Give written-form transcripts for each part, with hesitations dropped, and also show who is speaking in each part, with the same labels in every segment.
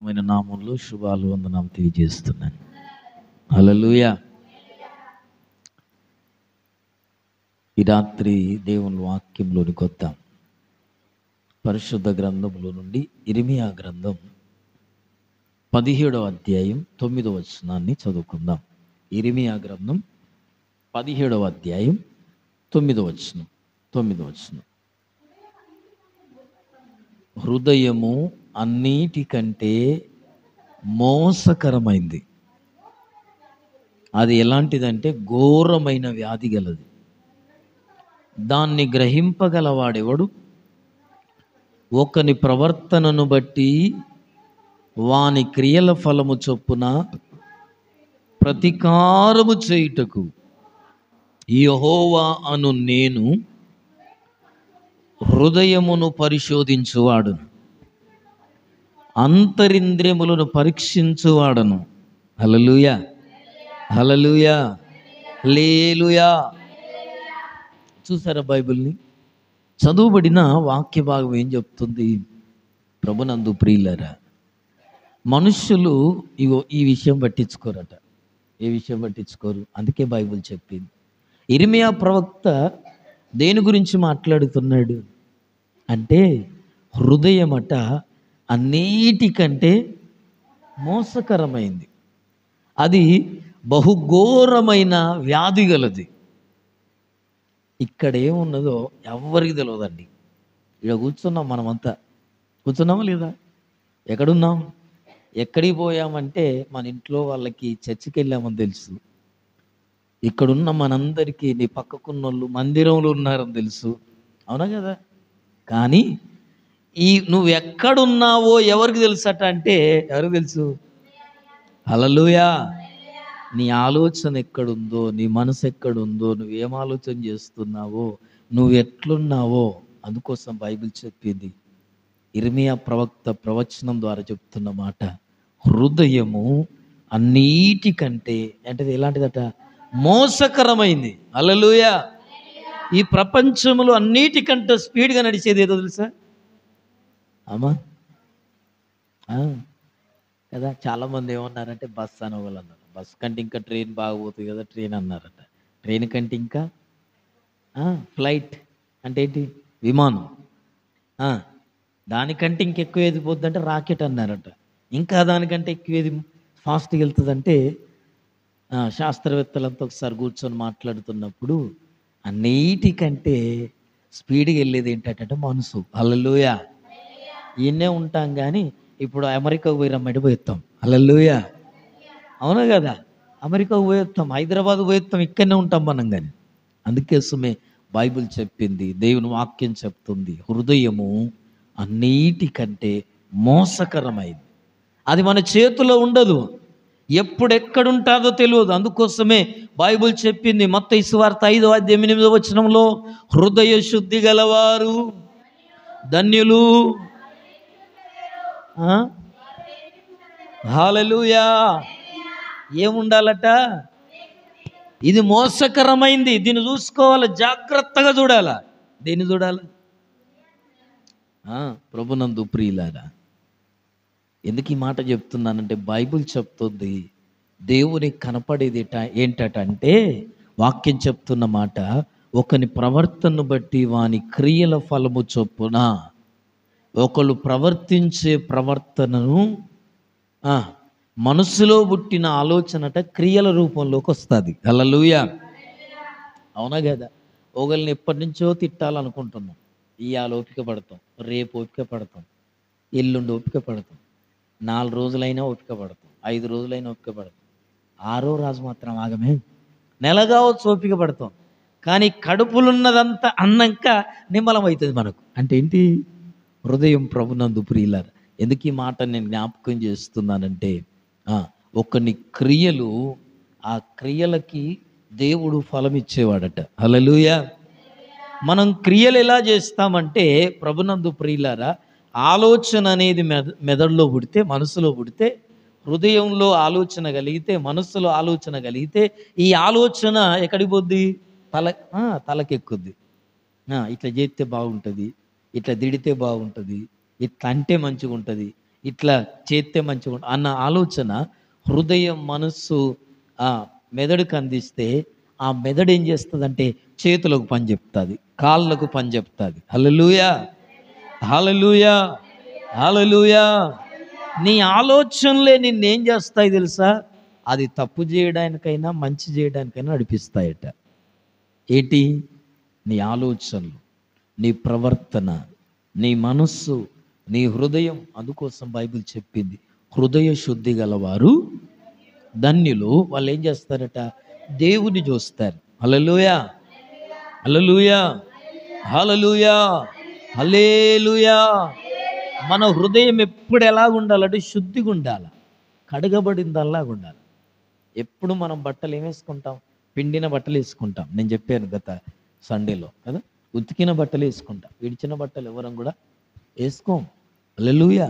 Speaker 1: నామంలో శుభాలు వందనం తెలియజేస్తున్నాను. హల్లెలూయా. ఈ రాత్రి దేవుని వాక్యంలోనికి వద్దాం. పరిశుద్ధ గ్రంథంలో నుండి ఇర్మియా గ్రంథం 17వ అధ్యాయం 9వ వచనాన్ని చదువుకుందాం. ఇర్మియా గ్రంథం 17వ అధ్యాయం 9వ వచనం. హృదయము అన్నిటికంటే మోసకరమైంది. అది ఎలాంటిదంటే ఘోరమైన వ్యాధి గలది. దాన్ని గ్రహింపగలవాడెవడు? ఒకని ప్రవర్తనను బట్టి వాని క్రియల ఫలము చొప్పున ప్రతీకారము చేయుటకు యెహోవా అను నేను హృదయమును పరిశోధించువాడును, అంతరింద్రియములను పరీక్షించువాడను. హల్లెలూయా, హల్లెలూయా, హల్లెలూయా. చూసారా బైబిల్ని? చదువుబడిన వాక్య భాగం ఏం చెప్తుంది? ప్రభునందు ప్రియులారా, మనుష్యులు ఈ విషయం పట్టించుకోరట. ఏ విషయం పట్టించుకోరు? అందుకే బైబిల్ చెప్పింది. ఇర్మియా ప్రవక్త దేని గురించి మాట్లాడుతున్నాడు అంటే, హృదయమట అన్నిటికంటే మోసకరమైంది. అది బహుఘోరమైన వ్యాధి గలది. ఇక్కడ ఏమున్నదో ఎవరికి తెలియదండి. ఇక్కడ కూర్చున్నాం, మనమంతా కూర్చున్నామా లేదా? ఎక్కడున్నాం? ఎక్కడికి పోయామంటే మన ఇంట్లో వాళ్ళకి చర్చికి వెళ్ళామని తెలుసు. ఇక్కడున్న మనందరికీ నీ పక్కకున్న వాళ్ళు మందిరంలో ఉన్నారని తెలుసు. అవునా కదా? కానీ నువ్వు ఎక్కడున్నావో ఎవరికి తెలుసట అంటే, ఎవరికి తెలుసు? హల్లెలూయా. నీ ఆలోచన ఎక్కడుందో, నీ మనసు ఎక్కడుందో, నువ్వేం ఆలోచన చేస్తున్నావో, నువ్వు ఎట్లున్నావో, అందుకోసం బైబిల్ చెప్పింది. ఇర్మియా ప్రవక్త ప్రవచనం ద్వారా చెప్తున్న మాట, హృదయము అన్నిటికంటే అంటే ఎలాంటిదట? మోసకరమైంది. హల్లెలూయా. ఈ ప్రపంచంలో అన్నిటికంటే స్పీడ్గా నడిచేది ఏదో తెలుసా? అమ్మా కదా. చాలామంది ఏమన్నారంటే బస్ అని వాళ్ళు అన్నారు. బస్ కంటే ఇంకా ట్రైన్ బాగపోతుంది కదా, ట్రైన్ అన్నారట. ట్రైన్ కంటే ఇంకా ఫ్లైట్ అంటే ఏంటి? విమానం. దానికంటే ఇంకెక్కువ ఏది పోద్ది అంటే రాకెట్ అన్నారట. ఇంకా దానికంటే ఎక్కువ ఏది ఫాస్ట్గా వెళ్తుందంటే, శాస్త్రవేత్తలంతా ఒకసారి కూర్చొని మాట్లాడుతున్నప్పుడు అన్నిటికంటే స్పీడ్గా వెళ్ళేది ఏంటంటే మనసు. హల్లెలూయా. ఈయనే ఉంటాం కానీ ఇప్పుడు అమెరికాకు పోయి రమ్మంటే పోయేస్తాం. హల్లెలూయా. అవునా కదా? అమెరికాకు పోయేస్తాం, హైదరాబాద్ పోయేస్తాం, ఇక్కడనే ఉంటాం మనం. కానీ అందుకోసమే బైబిల్ చెప్పింది, దేవుని వాక్యం చెప్తుంది, హృదయము అన్నిటికంటే మోసకరమైంది. అది మన చేతిలో ఉండదు, ఎప్పుడెక్కడుంటాదో తెలియదు. అందుకోసమే బైబిల్ చెప్పింది మత్తయి సువార్త 5వ అధ్యాయం 8వ వచనంలో, హృదయ శుద్ధి గలవారు ధన్యులు. హల్లెలూయా. ఏముండాలట? ఇది మోసకరమైంది. దీన్ని చూసుకోవాలి, జాగ్రత్తగా చూడాలా. దేన్ని చూడాలి? ప్రభునందు ప్రియులారా, ఎందుకు ఈ మాట చెప్తున్నానంటే, బైబిల్ చెప్తుంది దేవునికి కనపడేది ఏంటంటే, వాక్యం చెప్తున్న మాట, ఒకని ప్రవర్తనను బట్టి వాని క్రియల ఫలము చొప్పున. ఒకళ్ళు ప్రవర్తించే ప్రవర్తనను మనసులో పుట్టిన ఆలోచనట క్రియల రూపంలోకి వస్తుంది. హల్లెలూయా. అవునా కదా? ఒకళ్ళని ఎప్పటి నుంచో తిట్టాలనుకుంటున్నాం, ఇవాళ ఓపిక పడతాం, రేపు ఓపిక పడతాం, ఎల్లుండి ఓపిక పడతాం, 4 రోజులైనా ఓపిక పడతాం, 5 రోజులైనా ఓపిక పడతాం, 6వ రోజు మాత్రం ఆగమే, నెల కావచ్చు ఓపిక పడతాం. కానీ కడుపులున్నదంతా అన్నాక నిమ్మలం అవుతుంది మనకు. అంటే ఏంటి? హృదయం. ప్రభునందు ప్రియులారా, ఎందుకు ఈ మాట నేను జ్ఞాపకం చేస్తున్నానంటే, ఒకని క్రియలు, ఆ క్రియలకి దేవుడు ఫలం ఇచ్చేవాడట. హల్లెలూయా. మనం క్రియలు ఎలా చేస్తామంటే, ప్రభునందు ప్రియులారా, ఆలోచన అనేది మెదడులో పుడితే, మనసులో పుడితే, హృదయంలో ఆలోచన కలిగితే, మనస్సులో ఆలోచన కలిగితే, ఈ ఆలోచన ఎక్కడికి పోద్ది? తలకెక్కుద్ది. ఇట్లా చేస్తే బాగుంటుంది, ఇట్లా దిడితే బాగుంటుంది, ఇట్లా అంటే మంచిగా ఉంటుంది, ఇట్లా చేస్తే మంచిగా అన్న ఆలోచన హృదయం, మనస్సు, ఆ మెదడుకు అందిస్తే ఆ మెదడు ఏం చేస్తుందంటే చేతులకు పని చెప్తుంది, కాళ్ళకు పని చెప్తుంది. హల్లెలూయా, హల్లెలూయా, హల్లెలూయా. నీ ఆలోచనలే నిన్నేం చేస్తాయి తెలుసా? అది తప్పు చేయడానికైనా మంచి చేయడానికైనా నడిపిస్తాయట. ఏంటి? నీ ఆలోచనలు, నీ ప్రవర్తన, నీ మనస్సు, నీ హృదయం. అందుకోసం బైబిల్ చెప్పింది, హృదయ శుద్ధి గలవారు ధన్యులు. వాళ్ళు ఏం చేస్తారట? దేవుని చూస్తారు. హల్లెలూయా, హల్లెలూయా, హల్లెలూయా, హల్లెలూయా. మన హృదయం ఎప్పుడు ఎలా ఉండాలంటే శుద్ధిగా ఉండాలి, కడగబడిందల్లాగా ఉండాలి. ఎప్పుడు మనం బట్టలు ఏం వేసుకుంటాం? పిండిన బట్టలు వేసుకుంటాం. నేను చెప్పాను గత సండేలో కదా, ఉతికిన బట్టలు వేసుకుంటాం, విడిచిన బట్టలు ఎవరం కూడా వేసుకోం. హల్లెలూయా.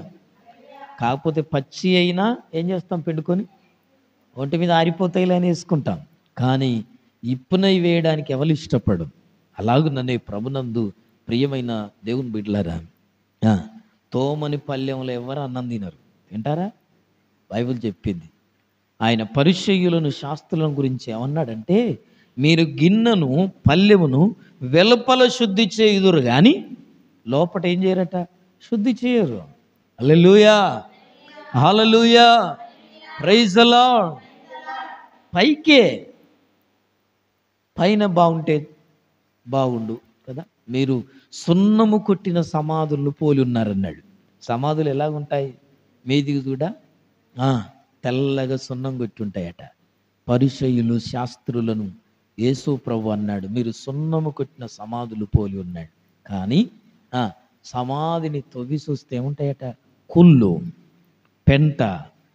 Speaker 1: కాకపోతే పచ్చి అయినా ఏం చేస్తాం? పిండుకొని ఒంటి మీద ఆరిపోతాయిలే అని వేసుకుంటాం. కానీ ఇప్పునై వేయడానికి ఎవరు ఇష్టపడం. అలాగూ నన్ను ప్రభునందు ప్రియమైన దేవుని బిడ్డలారా, తోమని పల్లెంలో ఎవరు అన్నం తినరు, తింటారా? బైబిల్ చెప్పింది. ఆయన పరిచయ్యులను, శాస్త్రులను గురించి ఏమన్నాడంటే, మీరు గిన్నెను, పల్లెమును వెలుపల శుద్ధి చేయుదురు కానీ లోపట ఏం చేయరట? శుద్ధి చేయరు. హల్లెలూయా, హల్లెలూయా, ప్రైజ్ ది లార్డ్. పైకే, పైన బాగుంటే బాగుండు కదా. మీరు సున్నము కొట్టిన సమాధులను పోలి ఉన్నారన్నాడు. సమాధులు ఎలాగుంటాయి? మీదికి కూడా తెల్లగా సున్నం కొట్టి ఉంటాయట. పరిసయ్యులు, శాస్త్రులను యేసు ప్రభు అన్నాడు, మీరు సున్నము కొట్టిన సమాధులు పోలి ఉన్నాడు. కానీ సమాధిని తవ్వి చూస్తే ఏముంటాయట? కుళ్ళు, పెంట,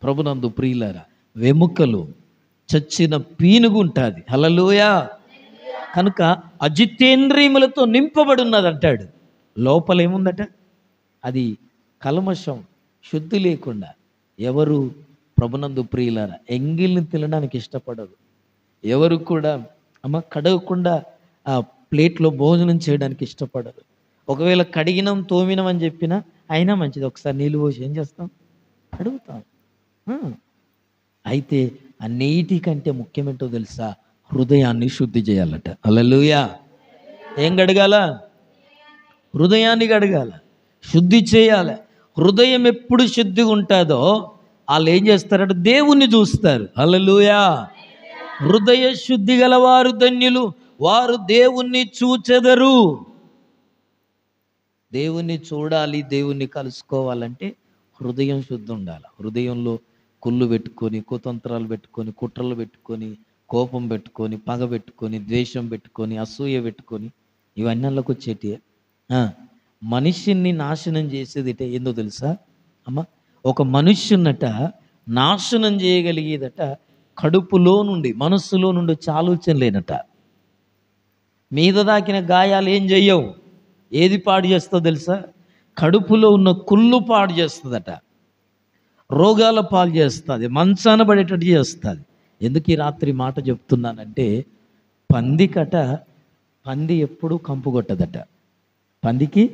Speaker 1: ప్రభునందు ప్రియులారా, వెముకలు, చచ్చిన పీనుగు ఉంటుంది. హల్లెలూయా. కనుక అజితేంద్రియములతో నింపబడి ఉన్నది అంటాడు. లోపల ఏముందట? అది కల్మషం, శుద్ధి లేకుండా. ఎవరు ప్రభునందు ప్రియులారా ఎంగిల్ని తినడానికి ఇష్టపడరు. ఎవరు కూడా కడగకుండా ఆ ప్లేట్లో భోజనం చేయడానికి ఇష్టపడరు. ఒకవేళ కడిగినాం, తోమినాం అని చెప్పినా అయినా మంచిది, ఒకసారి నీళ్ళు పోసి ఏం చేస్తాం? కడుగుతాం. అయితే ఆ నీటి కంటే ముఖ్యమేంటో తెలుసా? హృదయాన్ని శుద్ధి చేయాలట. హల్లెలూయా. ఏం కడగాల? హృదయాన్ని కడగాల, శుద్ధి చేయాలి. హృదయం ఎప్పుడు శుద్ధిగా ఉంటుందో వాళ్ళు ఏం చేస్తారంటే దేవుణ్ణి చూస్తారు. హల్లెలూయా. హృదయ శుద్ధి గలవారు ధన్యులు, వారు దేవుణ్ణి చూచెదరు. దేవుణ్ణి చూడాలి, దేవుణ్ణి కలుసుకోవాలంటే హృదయం శుద్ధి ఉండాలి. హృదయంలో కుళ్ళు పెట్టుకొని, కుతంత్రాలు పెట్టుకొని, కుట్రలు పెట్టుకొని, కోపం పెట్టుకొని, పగ పెట్టుకొని, ద్వేషం పెట్టుకొని, అసూయ పెట్టుకొని, ఇవన్నీ అందులోకి వచ్చేటి. మనిషిని నాశనం చేసేది ఏందో తెలుసా అమ్మ? ఒక మనుష్యున్నట నాశనం చేయగలిగేదట కడుపులో నుండి, మనస్సులో నుండి వచ్చే ఆలోచన లేనట. మీద దాకిన గాయాలు ఏం చెయ్యవు. ఏది పాడు చేస్తుందో తెలుసా? కడుపులో ఉన్న కుళ్ళు పాడు చేస్తుందట, రోగాల పాలు చేస్తుంది, మంచాన పడేటట్టు చేస్తుంది. ఎందుకు ఈ రాత్రి మాట చెప్తున్నానంటే, పంది ఎప్పుడూ కంపు కొట్టదట. పందికి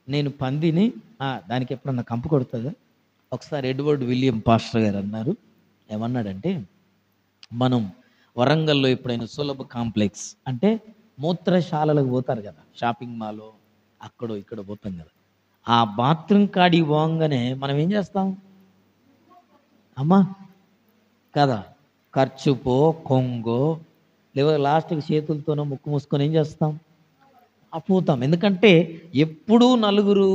Speaker 1: నేను పందిని దానికి ఎప్పుడన్నా కంపు కొడుతుందా? ఒకసారి ఎడ్వర్డ్ విలియం పాస్టర్ గారు అన్నారు, ఏమన్నాడంటే, మనం వరంగల్లో ఎప్పుడైనా సులభ కాంప్లెక్స్ అంటే మూత్రశాలలకు పోతారు కదా, షాపింగ్ మాల్లో అక్కడో ఇక్కడ పోతాం కదా, ఆ బాత్రూమ్ కాడికి పోగానే మనం ఏం చేస్తాం అమ్మా కదా? ఖర్చుపో, కొంగో, లేదా లాస్ట్కి చేతులతోనో ముక్కు మూసుకొని ఏం చేస్తాం? పోతాం. ఎందుకంటే ఎప్పుడూ నలుగురు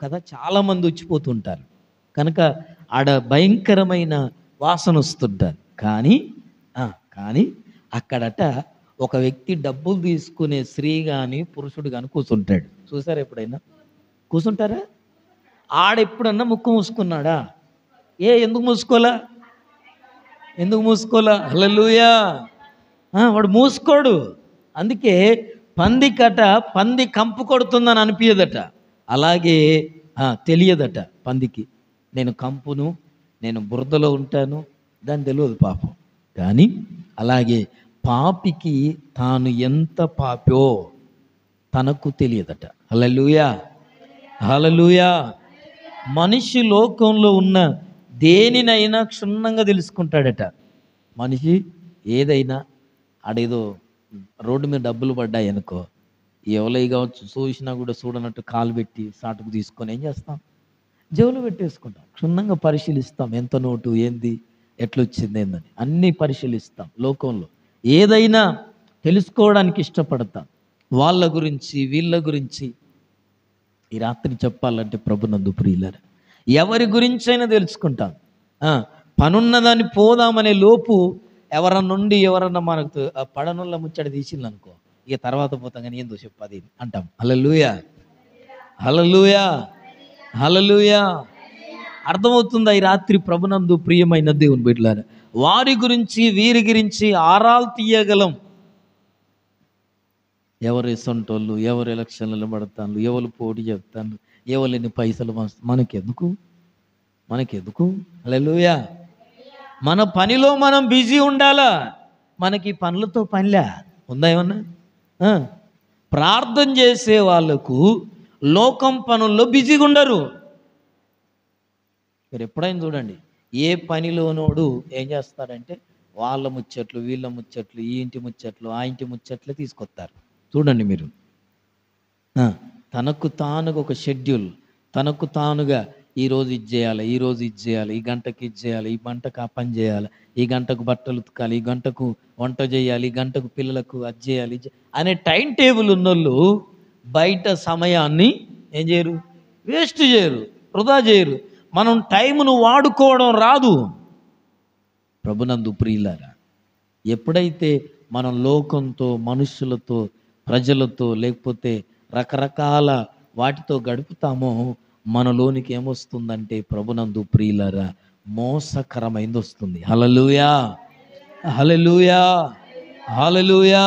Speaker 1: కదా, చాలామంది వచ్చిపోతుంటారు కనుక ఆడ భయంకరమైన వాసన వస్తుంటారు. కానీ అక్కడట ఒక వ్యక్తి డబ్బులు తీసుకునే స్త్రీ కానీ పురుషుడు కానీ కూర్చుంటాడు. చూసారా ఎప్పుడైనా? కూర్చుంటారా? ఆడెప్పుడన్నా ముక్కు మూసుకున్నాడా? ఎందుకు మూసుకోలా? హల్లెలూయా. వాడు మూసుకోడు. అందుకే పంది కంపు కొడుతుందని అనిపించదట. అలాగే తెలియదట పందికి, నేను కంపును, నేను బురదలో ఉంటాను, దాని తెలియదు పాపం. కానీ అలాగే పాపికి తాను ఎంత పాపో తనకు తెలియదట. హల్లెలూయా. హల్లెలూయా. మనిషి లోకంలో ఉన్న దేనినైనా క్షుణ్ణంగా తెలుసుకుంటాడట. మనిషి ఏదైనా ఆడేదో రోడ్డు మీద డబ్బులు పడ్డాయి అనుకో, ఎవలై కావచ్చు, చూసినా కూడా చూడనట్టు కాలు పెట్టి సాటుకు తీసుకొని ఏం చేస్తాం, జేబులో పెట్టేసుకుంటాం. క్షుణ్ణంగా పరిశీలిస్తాం, ఎంత నోటు ఏంది, ఎట్లొచ్చింది ఏందని అన్నీ పరిశీలిస్తాం. లోకంలో ఏదైనా తెలుసుకోవడానికి ఇష్టపడతాం, వాళ్ళ గురించి వీళ్ళ గురించి. ఈ రాత్రి చెప్పాలంటే ప్రభునందు ప్రియులారా, ఎవరి గురించైనా తెలుసుకుంటాం. పనున్నదాన్ని పోదామనే లోపు ఎవరన్నా మనకు పడనుల్ల ముచ్చట తీసిందనుకో, ఇక తర్వాత పోతాం కానీ ఏందో చెప్పది అంటాం. హల్లెలూయా, హల్లెలూయా, హల్లెలూయా. అర్థమవుతుందా ఈ రాత్రి ప్రభునందు ప్రియమైన దేవుని బిడ్డలారా? వారి గురించి వీరి గురించి ఆరాలు తీయగలం. ఎవరు సొంటోళ్ళు, ఎవరు ఎలక్షన్లలో పడతాను, ఎవరు పోటీ చెప్తాను, ఎవరు ఎన్ని పైసలు మనకెందుకు, మనకెందుకు? హల్లెలూయా. మన పనిలో మనం బిజీ ఉండాలా. మనకి పనులతో పనిలే ఉందా ఏమన్నా? ప్రార్థన చేసే వాళ్ళకు లోకం పనుల్లో బిజీగా ఉండరు. మీరు ఎప్పుడైనా చూడండి, ఏ పనిలోనోడు ఏం చేస్తాడంటే వాళ్ళ ముచ్చట్లు, వీళ్ళ ముచ్చట్లు, ఈ ఇంటి ముచ్చట్లు, ఆ ఇంటి ముచ్చట్లు తీసుకొస్తారు. చూడండి మీరు, తనకు తానుగా ఒక షెడ్యూల్, తనకు తానుగా ఈరోజు ఇది చేయాలి, ఈరోజు ఇది చేయాలి, ఈ గంటకు ఇది చేయాలి, ఈ గంటకు ఆ పని చేయాలి, ఈ గంటకు బట్టలు ఉతకాలి, ఈ గంటకు వంట చేయాలి, ఈ గంటకు పిల్లలకు అది చేయాలి అనే టైం టేబుల్ ఉన్నోళ్ళు బయట సమయాన్ని ఏం చేయరు, వేస్ట్ చేయరు, వృధా చేయరు. మనం టైమును వాడుకోవడం రాదు. ప్రభునందు ప్రియులారా, ఎప్పుడైతే మనం లోకంతో, మనుషులతో, ప్రజలతో, లేకపోతే రకరకాల వాటితో గడుపుతామో మనలోనికి ఏమొస్తుందంటే ప్రభునందు ప్రియులారా మోసకరమైంది వస్తుంది. హల్లెలూయా, హల్లెలూయా, హల్లెలూయా.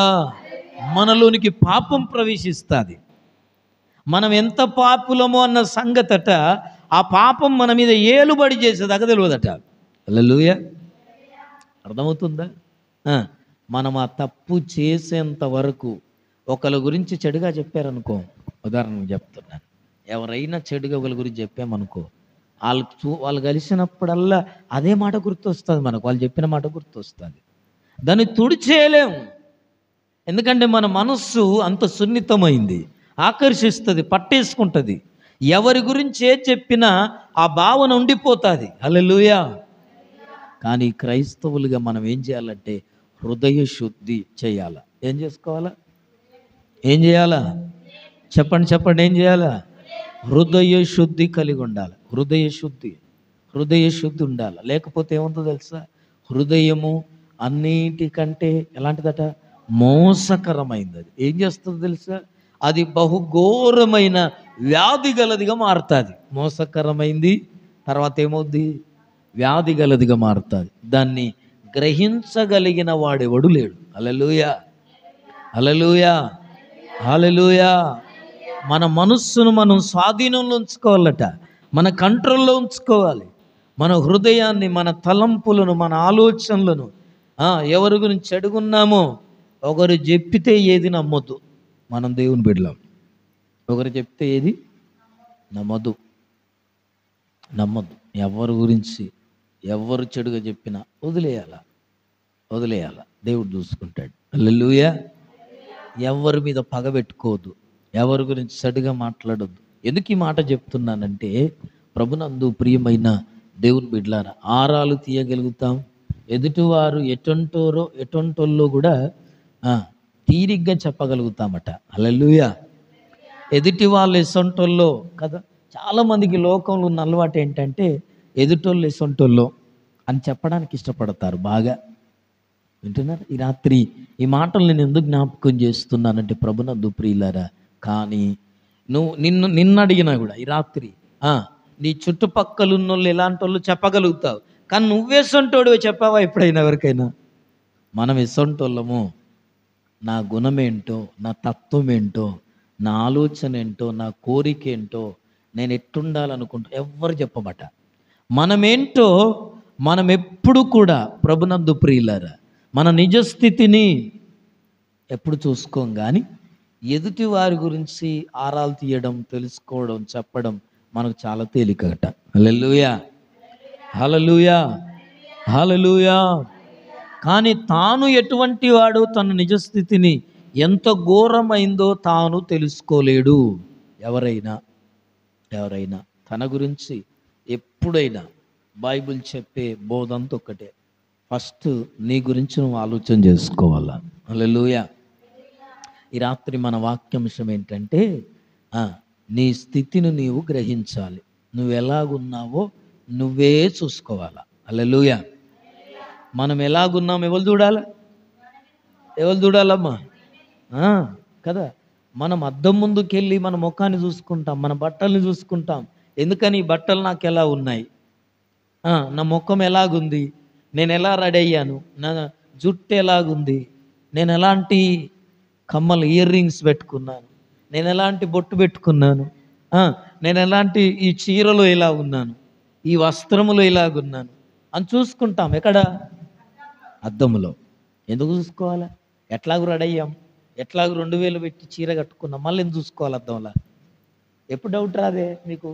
Speaker 1: మనలోనికి పాపం ప్రవేశిస్తుంది. మనం ఎంత పాపులమో అన్న సంగతట ఆ పాపం మన మీద ఏలుబడి చేసేదాకా తెలియదట. హల్లెలూయా. అర్థమవుతుందా? మనం ఆ తప్పు చేసేంత వరకు ఒకళ్ళ గురించి చెడుగా చెప్పారనుకో, ఉదాహరణకు చెప్తున్నాను, ఎవరైనా చెడుగా ఒకళ్ళ గురించి చెప్పామనుకో, వాళ్ళు కలిసినప్పుడల్లా అదే మాట గుర్తొస్తుంది మనకు, వాళ్ళు చెప్పిన మాట గుర్తొస్తుంది. దాన్ని తుడిచేయలేము. ఎందుకంటే మన మనస్సు అంత సున్నితమైంది, ఆకర్షిస్తుంది, పట్టేసుకుంటుంది. ఎవరి గురించి ఏది చెప్పినా ఆ భావన ఉండిపోతుంది. హల్లెలూయా. కానీ క్రైస్తవులుగా మనం ఏం చేయాలంటే హృదయ శుద్ధి చేయాలా. ఏం చేసుకోవాలా? ఏం చేయాలా? చెప్పండి చెప్పండి, ఏం చేయాలా? హృదయ శుద్ధి కలిగి ఉండాలి. హృదయ శుద్ధి ఉండాలి. లేకపోతే ఏముందో తెలుసా? హృదయము అన్నిటికంటే ఎలాంటిదట? మోసకరమైంది. అది ఏం చేస్తుందో తెలుసా? అది బహుఘోరమైన వ్యాధి గలదిగా మారుతుంది. మోసకరమైంది తర్వాత ఏమవుద్ది? వ్యాధి గలదిగా మారుతుంది. దాన్ని గ్రహించగలిగిన వాడెవడు లేడు. హల్లెలూయా, హల్లెలూయా, హల్లెలూయా. మన మనస్సును మనం స్వాధీనంలో ఉంచుకోవాలట, మన కంట్రోల్లో ఉంచుకోవాలి. మన హృదయాన్ని, మన తలంపులను, మన ఆలోచనలను. ఎవరి గురించి చెడుగున్నామో ఒకరు చెప్పితే ఏది నమ్మొద్దు. మనం దేవుని బిడ్డలం. ఒకరు చెప్తే ఏది నమ్మొద్దు. ఎవరి గురించి ఎవరు చెడుగా చెప్పినా వదిలేయాల. దేవుడు చూసుకుంటాడు. హల్లెలూయా. ఎవరి మీద పగ పెట్టుకోవద్దు, ఎవరి గురించి చెడుగా మాట్లాడొద్దు. ఎందుకు ఈ మాట చెప్తున్నానంటే ప్రభునందు ప్రియమైన దేవుని బిడ్డలారా, ఆరాలు తీయగలుగుతాం. ఎదుటివారు ఎటొంటోల్లో కూడా తీరిగ్గా చెప్పగలుగుతామట. హల్లెలూయా. ఎదుటి వాళ్ళు ఎసొంటోల్లో కదా. చాలామందికి లోకంలో ఉన్న అలవాటు ఏంటంటే ఎదుటోళ్ళు ఎసొంటోల్లో అని చెప్పడానికి ఇష్టపడతారు బాగా. వింటున్నారు? ఈ రాత్రి ఈ మాటలు నేను ఎందుకు జ్ఞాపకం చేస్తున్నానంటే ప్రభునందు ప్రియులారా, కానీ నిన్ను అడిగినా కూడా ఈ రాత్రి నీ చుట్టుపక్కల ఉన్నోళ్ళు ఎలాంటి వాళ్ళు చెప్పగలుగుతావు, కానీ నువ్వేసొంటోడు చెప్పావా ఎప్పుడైనా ఎవరికైనా? మనం ఎసొంటోళ్ళము, నా గుణమేంటో, నా తత్వం ఏంటో, నా ఆలోచన ఏంటో, నా కోరిక ఏంటో, నేను ఎట్టుండాలనుకుంటా ఎవ్వరు చెప్పబట. మనమేంటో మనం ఎప్పుడు కూడా ప్రభునందు ప్రియులారా మన నిజస్థితిని ఎప్పుడు చూసుకోం. కానీ ఎదుటి వారి గురించి ఆరాలు తీయడం, తెలుసుకోవడం, చెప్పడం మనకు చాలా తేలికట. హల్లెలూయా, హల్లెలూయా, హల్లెలూయా. కానీ తాను ఎటువంటి వాడు, తన నిజస్థితిని ఎంత ఘోరమైందో తాను తెలుసుకోలేడు. ఎవరైనా ఎవరైనా తన గురించి ఎప్పుడైనా బైబిల్ చెప్పే బోధంతా ఒక్కటే, ఫస్ట్ నీ గురించి నువ్వు ఆలోచన చేసుకోవాలా. హల్లెలూయా. ఈ రాత్రి మన వాక్యాంశం ఏంటంటే, నీ స్థితిని నీవు గ్రహించాలి. నువ్వు ఎలాగున్నావో నువ్వే చూసుకోవాలా. హల్లెలూయా. మనం ఎలాగున్నాం ఎవరు చూడాలా? ఎవరు చూడాలమ్మా? కదా, మనం అద్దం ముందుకెళ్ళి మన ముఖాన్ని చూసుకుంటాం, మన బట్టల్ని చూసుకుంటాం. ఎందుకని ఈ బట్టలు నాకు ఎలా ఉన్నాయి, నా ముఖం ఎలాగుంది, నేను ఎలా రెడీ అయ్యాను, నా జుట్టు ఎలాగుంది, నేను ఎలాంటి కమ్మలు ఇయర్ రింగ్స్ పెట్టుకున్నాను, నేను ఎలాంటి బొట్టు పెట్టుకున్నాను, నేను ఎలాంటి ఈ చీరలో ఎలా ఉన్నాను, ఈ వస్త్రములో ఎలాగున్నాను అని చూసుకుంటాం. ఎక్కడ? అద్దములో. ఎందుకు చూసుకోవాలా? ఎట్లాగూ రెడీ అయ్యాం, ఎట్లాగూ 2000 పెట్టి చీర కట్టుకున్నాం, మళ్ళీ ఎందుకు చూసుకోవాలి అద్దంలా? ఎప్పుడు డౌట్ రాదే మీకు?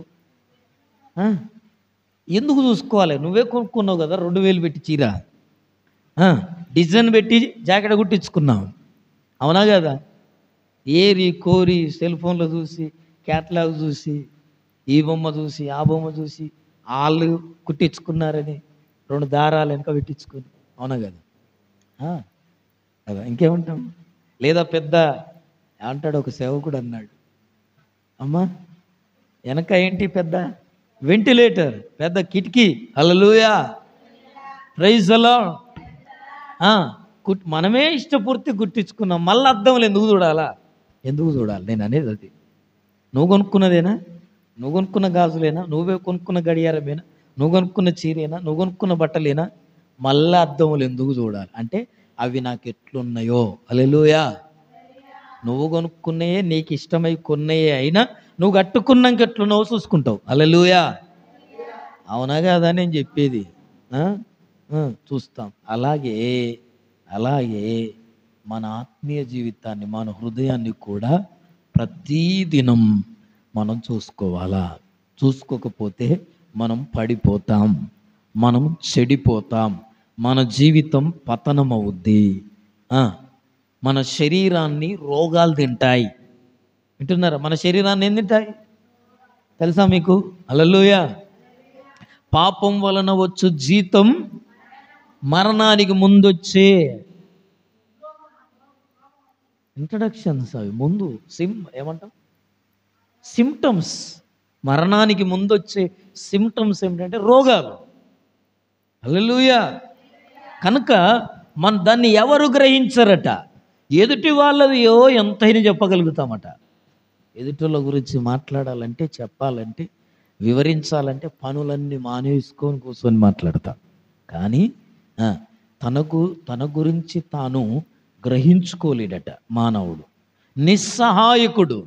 Speaker 1: ఎందుకు చూసుకోవాలి? నువ్వే కొనుక్కున్నావు కదా 2000 పెట్టి చీర, డిజైన్ పెట్టి జాకెట్ కుట్టించుకున్నావు, అవునా కదా? ఏరి కోరి సెల్ ఫోన్లో చూసి, క్యాట్లాగ్ చూసి, ఈ బొమ్మ చూసి, ఆ బొమ్మ చూసి, వాళ్ళు కుట్టించుకున్నారని 2 దారాలు వెనక పెట్టించుకొని, అవునా కదా? కదా, ఇంకేమంటాం? లేదా పెద్ద అంటాడు ఒక సేవకుడు అన్నాడు, అమ్మా వెనక ఏంటి పెద్ద వెంటిలేటర్, పెద్ద కిటికీ. హల్లెలూయా, ప్రైజ్ ది లార్డ్. మనమే ఇష్టపూర్తి గుర్తించుకున్నాం, మళ్ళీ అద్దంలో ఎందుకు చూడాలా? ఎందుకు చూడాలి? నేను అనేది అది. నువ్వు కొనుక్కున్నదేనా? నువ్వు కొనుక్కున్న గాజులేనా? నువ్వే కొనుక్కున్న గడియారమేనా? నువ్వు కొనుక్కున్న చీరేనా? నువ్వు కొనుక్కున్న బట్టలేనా? మళ్ళీ అద్దంలో ఎందుకు చూడాలి? అంటే అవి నాకు ఎట్లున్నాయో. హల్లెలూయా. నువ్వు కొనుక్కున్నాయే, నీకు ఇష్టమై కొన్నాయే అయినా నువ్వు కట్టుకున్నాక ఎట్లున్నావో చూసుకుంటావు. హల్లెలూయా, అవునా కాదా నేను చెప్పేది? చూస్తాం. అలాగే అలాగే మన ఆత్మీయ జీవితాన్ని, మన హృదయాన్ని కూడా ప్రతిదినం మనం చూసుకోవాలా. చూసుకోకపోతే మనం పడిపోతాం, మనం చెడిపోతాం, మన జీవితం పతనమవుద్ది. మన శరీరాన్ని రోగాలు తింటాయి. వింటున్నారా? మన శరీరాన్ని ఏం తింటాయి తెలుసా మీకు? హల్లెలూయా. పాపం వలన వచ్చు జీతం మరణానికి ముందొచ్చే ఇంట్రడక్షన్స్, అవి ముందు ఏమంటాం, సిమ్టమ్స్. మరణానికి ముందొచ్చే సిమ్టమ్స్ ఏమిటంటే రోగాలు. హల్లెలూయా. కనుక మన దాన్ని ఎవరు గ్రహించరట. ఎదుటి వాళ్ళదియో ఎంతైనా చెప్పగలుగుతామట. ఎదుటిల గురించి మాట్లాడాలంటే, చెప్పాలంటే, వివరించాలంటే పనులన్నీ మానేసుకొని కూర్చొని మాట్లాడతాం. కానీ తన గురించి తాను గ్రహించుకోలేడట మానవుడు. నిస్సహాయకుడు.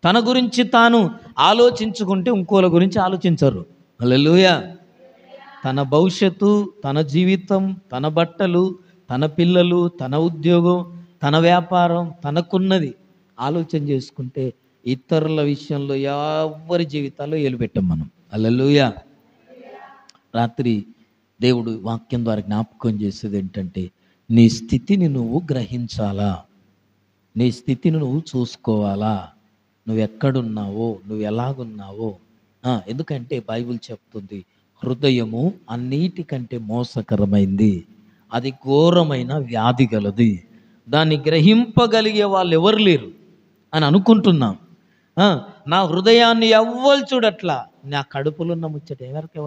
Speaker 1: తన గురించి తాను ఆలోచించుకుంటే ఇంకోల గురించి ఆలోచించరు. హల్లెలూయా. తన భవిష్యత్తు, తన జీవితం, తన బట్టలు, తన పిల్లలు, తన ఉద్యోగం, తన వ్యాపారం, తనకున్నది ఆలోచన చేసుకుంటే ఇతరుల విషయంలో ఎవరి జీవితాల్లో ఏలుపెట్టాం మనం. హల్లెలూయా. రాత్రి దేవుడు వాక్యం ద్వారా జ్ఞాపకం చేసేది ఏంటంటే, నీ స్థితిని నువ్వు గ్రహించాలా, నీ స్థితిని నువ్వు చూసుకోవాలా, నువ్వు ఎక్కడున్నావో, నువ్వు ఎలాగున్నావో. ఎందుకంటే బైబిల్ చెప్తుంది, హృదయము అన్నిటికంటే మోసకరమైంది, అది ఘోరమైన వ్యాధి గలది, దాన్ని గ్రహింపగలిగే వాళ్ళు ఎవరు లేరు అని అనుకుంటున్నాం. నా హృదయాన్ని ఎవ్వరు చూడట్లా, నా కడుపులో ఉన్న ముచ్చట ఎవరికి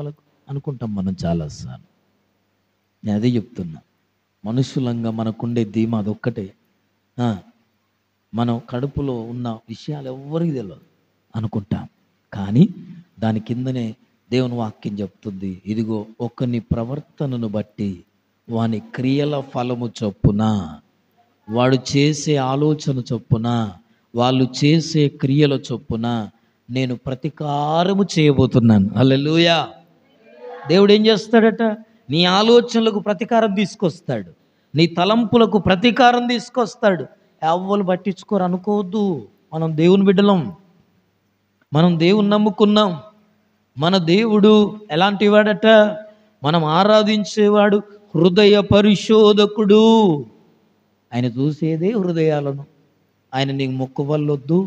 Speaker 1: అనుకుంటాం మనం చాలాసార్లు. నేను అదే చెప్తున్నా, మనుషులంగా మనకుండే ధీమా అదొక్కటే. మనం కడుపులో ఉన్న విషయాలు ఎవ్వరికి తెలియదు అనుకుంటాం. కానీ దాని కిందనే దేవుని వాక్యం చెప్తుంది, ఇదిగో ఒకని ప్రవర్తనను బట్టి వాని క్రియల ఫలము చొప్పున, వాడు చేసే ఆలోచన చొప్పున, వాళ్ళు చేసే క్రియల చొప్పున నేను ప్రతీకారము చేయబోతున్నాను. హల్లెలూయా. దేవుడు ఏం చేస్తాడట? నీ ఆలోచనలకు ప్రతీకారం తీసుకొస్తాడు, నీ తలంపులకు ప్రతీకారం తీసుకొస్తాడు. ఎవ్వరు పట్టించుకోరు అనుకోవద్దు. మనం దేవుని బిడ్డలం, మనం దేవుని నమ్ముకున్నాం. మన దేవుడు ఎలాంటి వాడట? మనం ఆరాధించేవాడు హృదయ పరిశోధకుడు. ఆయన చూసేదే హృదయాలను. ఆయన నీకు మొక్కుబళ్ళొద్దు,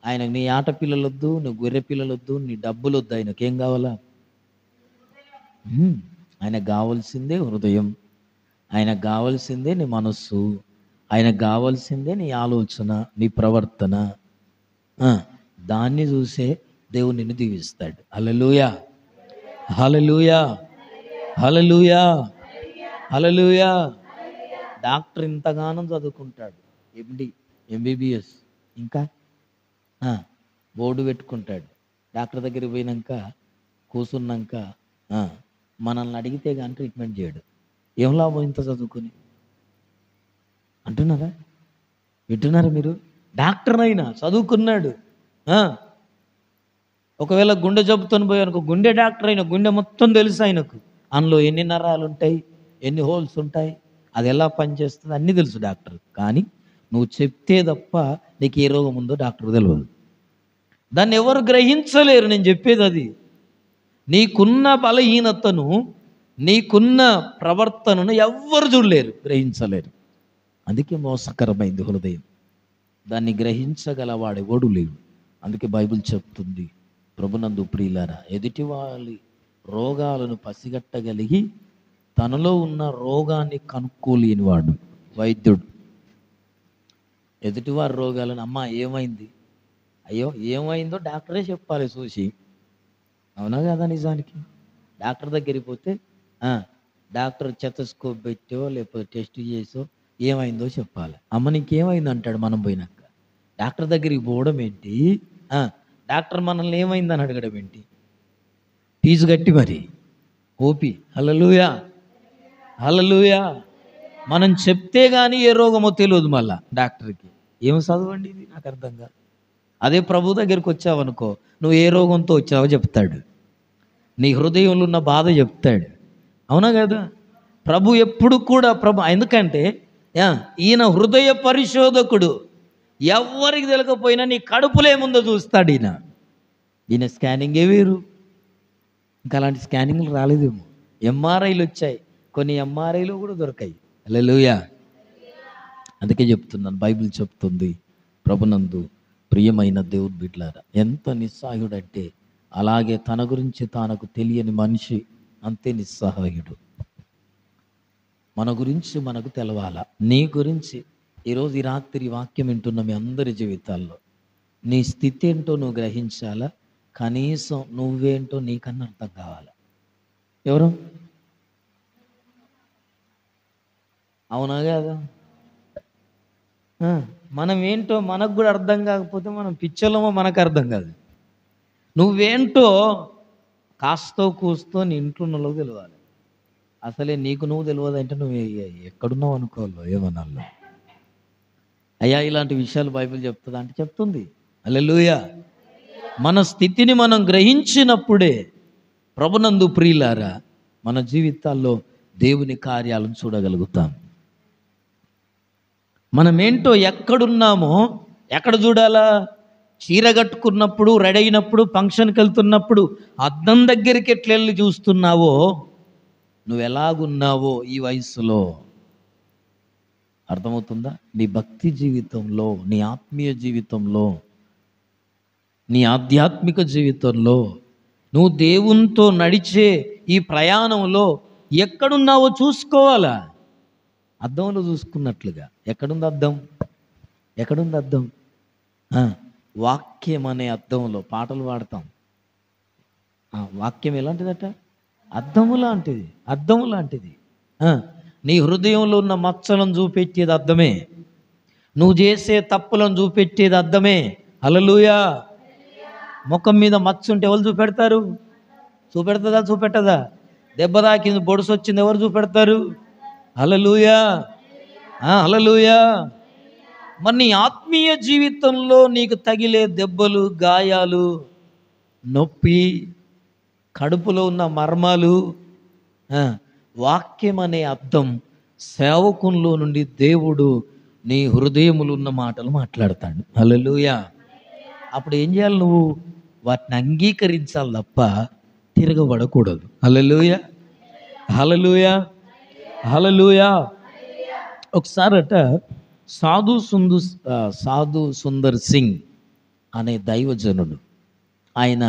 Speaker 1: ఆయన నీ ఆట పిల్లలొద్దు, నీ గొర్రె పిల్లలొద్దు, నీ డబ్బులొద్దు. ఆయనకేం కావాలా? ఆయనకు కావాల్సిందే హృదయం, ఆయనకు కావాల్సిందే నీ మనస్సు, ఆయనకు కావాల్సిందే నీ ఆలోచన, నీ ప్రవర్తన. దాన్ని చూసే దేవుడు నిన్ను దీవిస్తాడు. హల్లెలూయా, హల్లెలూయా, హల్లెలూయా, హల్లెలూయా. డాక్టర్ ఇంతగానం చదువుకుంటాడు, ఎండి, ఎంబీబీఎస్, ఇంకా బోర్డు పెట్టుకుంటాడు. డాక్టర్ దగ్గరికి పోయినాక కూర్చున్నాక మనల్ని అడిగితే కానీ ట్రీట్మెంట్ చేయడు. ఏం లాభం ఇంత చదువుకొని అంటున్నారా? వింటున్నారా మీరు? డాక్టర్ అయినా చదువుకున్నాడు. ఒకవేళ గుండె జబ్బుతో పోయానుకో, గుండె డాక్టర్ అయినా గుండె మొత్తం తెలుసు ఆయనకు. అందులో ఎన్ని నరాలు ఉంటాయి, ఎన్ని హోల్స్ ఉంటాయి, అది ఎలా పనిచేస్తుంది అన్నీ తెలుసు డాక్టర్. కానీ నువ్వు చెప్తే తప్ప నీకు ఏ రోగం ఉందో డాక్టర్ తెలియదు. దాన్ని ఎవరు గ్రహించలేరు. నేను చెప్పేది అది. నీకున్న బలహీనతను, నీకున్న ప్రవర్తనను ఎవ్వరు చూడలేరు, గ్రహించలేరు. అందుకే మోసకరమైంది హృదయం. దాన్ని గ్రహించగలవాడెవడు లేడు. అందుకే బైబిల్ చెప్తుంది, ప్రభునందు ప్రియులారా, ఎదుటి వాళ్ళ రోగాలను పసిగట్టగలిగి తనలో ఉన్న రోగాన్ని కనుక్కోలేనివాడు వైద్యుడు. ఎదుటివారి రోగాలను, అమ్మ ఏమైంది, అయ్యో ఏమైందో డాక్టరే చెప్పాలి చూసి. అవునా కదా? నిజానికి డాక్టర్ దగ్గరికి పోతే డాక్టర్ చెతస్కోప్ పెట్టో లేకపోతే టెస్ట్ చేసో ఏమైందో చెప్పాలి. అమ్మ నీకేమైంది అంటాడు మనం పోయినాక. డాక్టర్ దగ్గరికి పోవడం ఏంటి? డాక్టర్ మనల్ని ఏమైందని అడగడం ఏంటి? ఫీజు కట్టి మరి ఓపి. హల్లెలూయా, హల్లెలూయా. మనం చెప్తే కానీ ఏ రోగమో తెలియదు మళ్ళా డాక్టర్కి. ఏం చదవండి ఇది, నాకు అర్థం కాదు. అదే ప్రభు దగ్గరికి వచ్చావనుకో, నువ్వు ఏ రోగంతో వచ్చావో చెప్తాడు, నీ హృదయంలో ఉన్న బాధ చెప్తాడు. అవునా కదా? ప్రభు ఎప్పుడు కూడా ఎందుకంటే ఈయన హృదయ పరిశోధకుడు. ఎవరికి తెలియకపోయినా నీ కడుపులో ఏముందో చూస్తాడు ఈయన స్కానింగే వేరు. ఇంకా అలాంటి స్కానింగ్లు రాలేదేమో. ఎంఆర్ఐలు వచ్చాయి, కొన్ని ఎంఆర్ఐలు కూడా దొరకాయి. హల్లెలూయా. అందుకే చెప్తున్నాను, బైబిల్ చెప్తుంది, ప్రభునందు ప్రియమైన దేవుని బిడ్డలారా, ఎంత నిస్సహాయుడంటే అలాగే తన గురించి తనకు తెలియని మనిషి అంతే నిస్సహాయుడు. మన గురించి మనకు తెలవాలా. నీ గురించి ఈరోజు ఈ రాత్రి వాక్యం వింటున్న మీ అందరి జీవితాల్లో నీ స్థితి ఏంటో నువ్వు గ్రహించాలా. కనీసం నువ్వేంటో నీకన్నా అర్థం కావాలా. ఎవరు? అవునా కదా? మనం ఏంటో మనకు కూడా అర్థం కాకపోతే మనం పిచ్చలమో మనకు అర్థం కాదు. నువ్వేంటో కాస్తో కూస్తో నీ ఇంట్లో నువ్వు తెలియాలి. అసలే నీకు నువ్వు తెలియదంటే నువ్వు ఎక్కడున్నావు అనుకోవాలో ఏమన్నా. అయ్యా ఇలాంటి విషయాలు బైబిల్ చెప్తుందా అంటే చెప్తుంది. హల్లెలూయా. మన స్థితిని మనం గ్రహించినప్పుడే ప్రభునందు ప్రియులారా మన జీవితాల్లో దేవుని కార్యాలను చూడగలుగుతాం. మనమేంటో ఎక్కడున్నామో ఎక్కడ చూడాలా? చీర కట్టుకున్నప్పుడు, రెడీ అయినప్పుడు, ఫంక్షన్కి వెళ్తున్నప్పుడు అద్దం దగ్గరికి ఎట్లా వెళ్ళి చూస్తున్నావో, నువ్వు ఎలాగున్నావో ఈ వయసులో అర్థమవుతుందా? నీ భక్తి జీవితంలో, నీ ఆత్మీయ జీవితంలో, నీ ఆధ్యాత్మిక జీవితంలో, నువ్వు దేవునితో నడిచే ఈ ప్రయాణంలో ఎక్కడున్నావో చూసుకోవాలా. అద్దంలో చూసుకున్నట్లుగా. ఎక్కడుంది అద్దం? ఎక్కడుంది అద్దం? వాక్యం అనే అద్దంలో పాటలు పాడతాం. వాక్యం ఎలాంటిదట? అద్దము లాంటిది, అద్దము లాంటిది. నీ హృదయంలో ఉన్న మచ్చలను చూపెట్టేది అద్దమే, నువ్వు చేసే తప్పులను చూపెట్టేది అద్దమే. హల్లెలూయా. ముఖం మీద మచ్చ ఉంటే ఎవరు చూపెడతారు? చూపెడతదా? చూపెట్టదా? దెబ్బ తాకింది, బొడుసు వచ్చింది, ఎవరు చూపెడతారు? హల్లెలూయా, హల్లెలూయా. మరి నీ ఆత్మీయ జీవితంలో నీకు తగిలే దెబ్బలు, గాయాలు, నొప్పి, కడుపులో ఉన్న మర్మాలు, వాక్యం అనే అర్థం సేవకుల్లో నుండి దేవుడు నీ హృదయములో ఉన్న మాటలు మాట్లాడతాడు. హల్లెలూయా. అప్పుడు ఏం చేయాలి నువ్వు? వాటిని అంగీకరించాలి తప్ప తిరగబడకూడదు. హల్లెలూయా, హల్లెలూయా, హల్లెలూయా. ఒకసారట సాధు సుందర్ సింగ్ అనే దైవజనుడు, ఆయన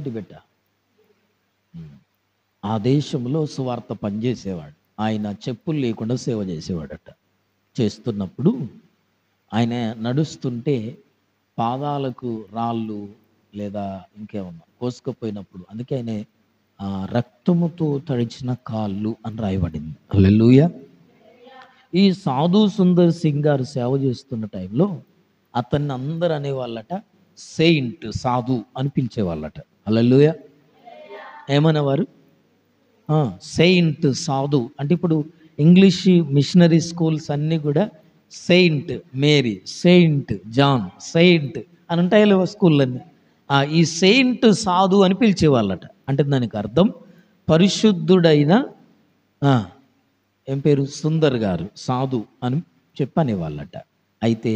Speaker 1: టిబెటా ఆ దేశంలో సువార్త పనిచేసేవాడు. ఆయన చెప్పులు లేకుండా సేవ చేసేవాడట. చేస్తున్నప్పుడు ఆయన నడుస్తుంటే పాదాలకు రాళ్ళు లేదా ఇంకేమన్నా కోసుకుపోయినప్పుడు, అందుకే ఆయన రక్తముతో తడిచిన కాళ్ళు అని రాయబడింది. హల్లెలూయా. ఈ సాధు సుందర్ సింగ్ గారు సేవ చేస్తున్న టైంలో అతన్ని అందరు అనేవాళ్ళట సెయింట్, సాధు అని పిలిచేవాళ్ళట. హల్లెలూయా. ఏమనేవారు? సెయింట్, సాధు. అంటే ఇప్పుడు ఇంగ్లీష్ మిషనరీ స్కూల్స్ అన్నీ కూడా saint Mary, saint John, saint అని ఉంటాయి లేవో స్కూళ్ళన్నీ. ఈ సెయింట్, సాధు అని పిలిచేవాళ్ళట. అంటే దానికి అర్థం పరిశుద్ధుడైన ఏం పేరు, సుందర్ గారు సాధు అని చెప్పనేవాళ్ళట. అయితే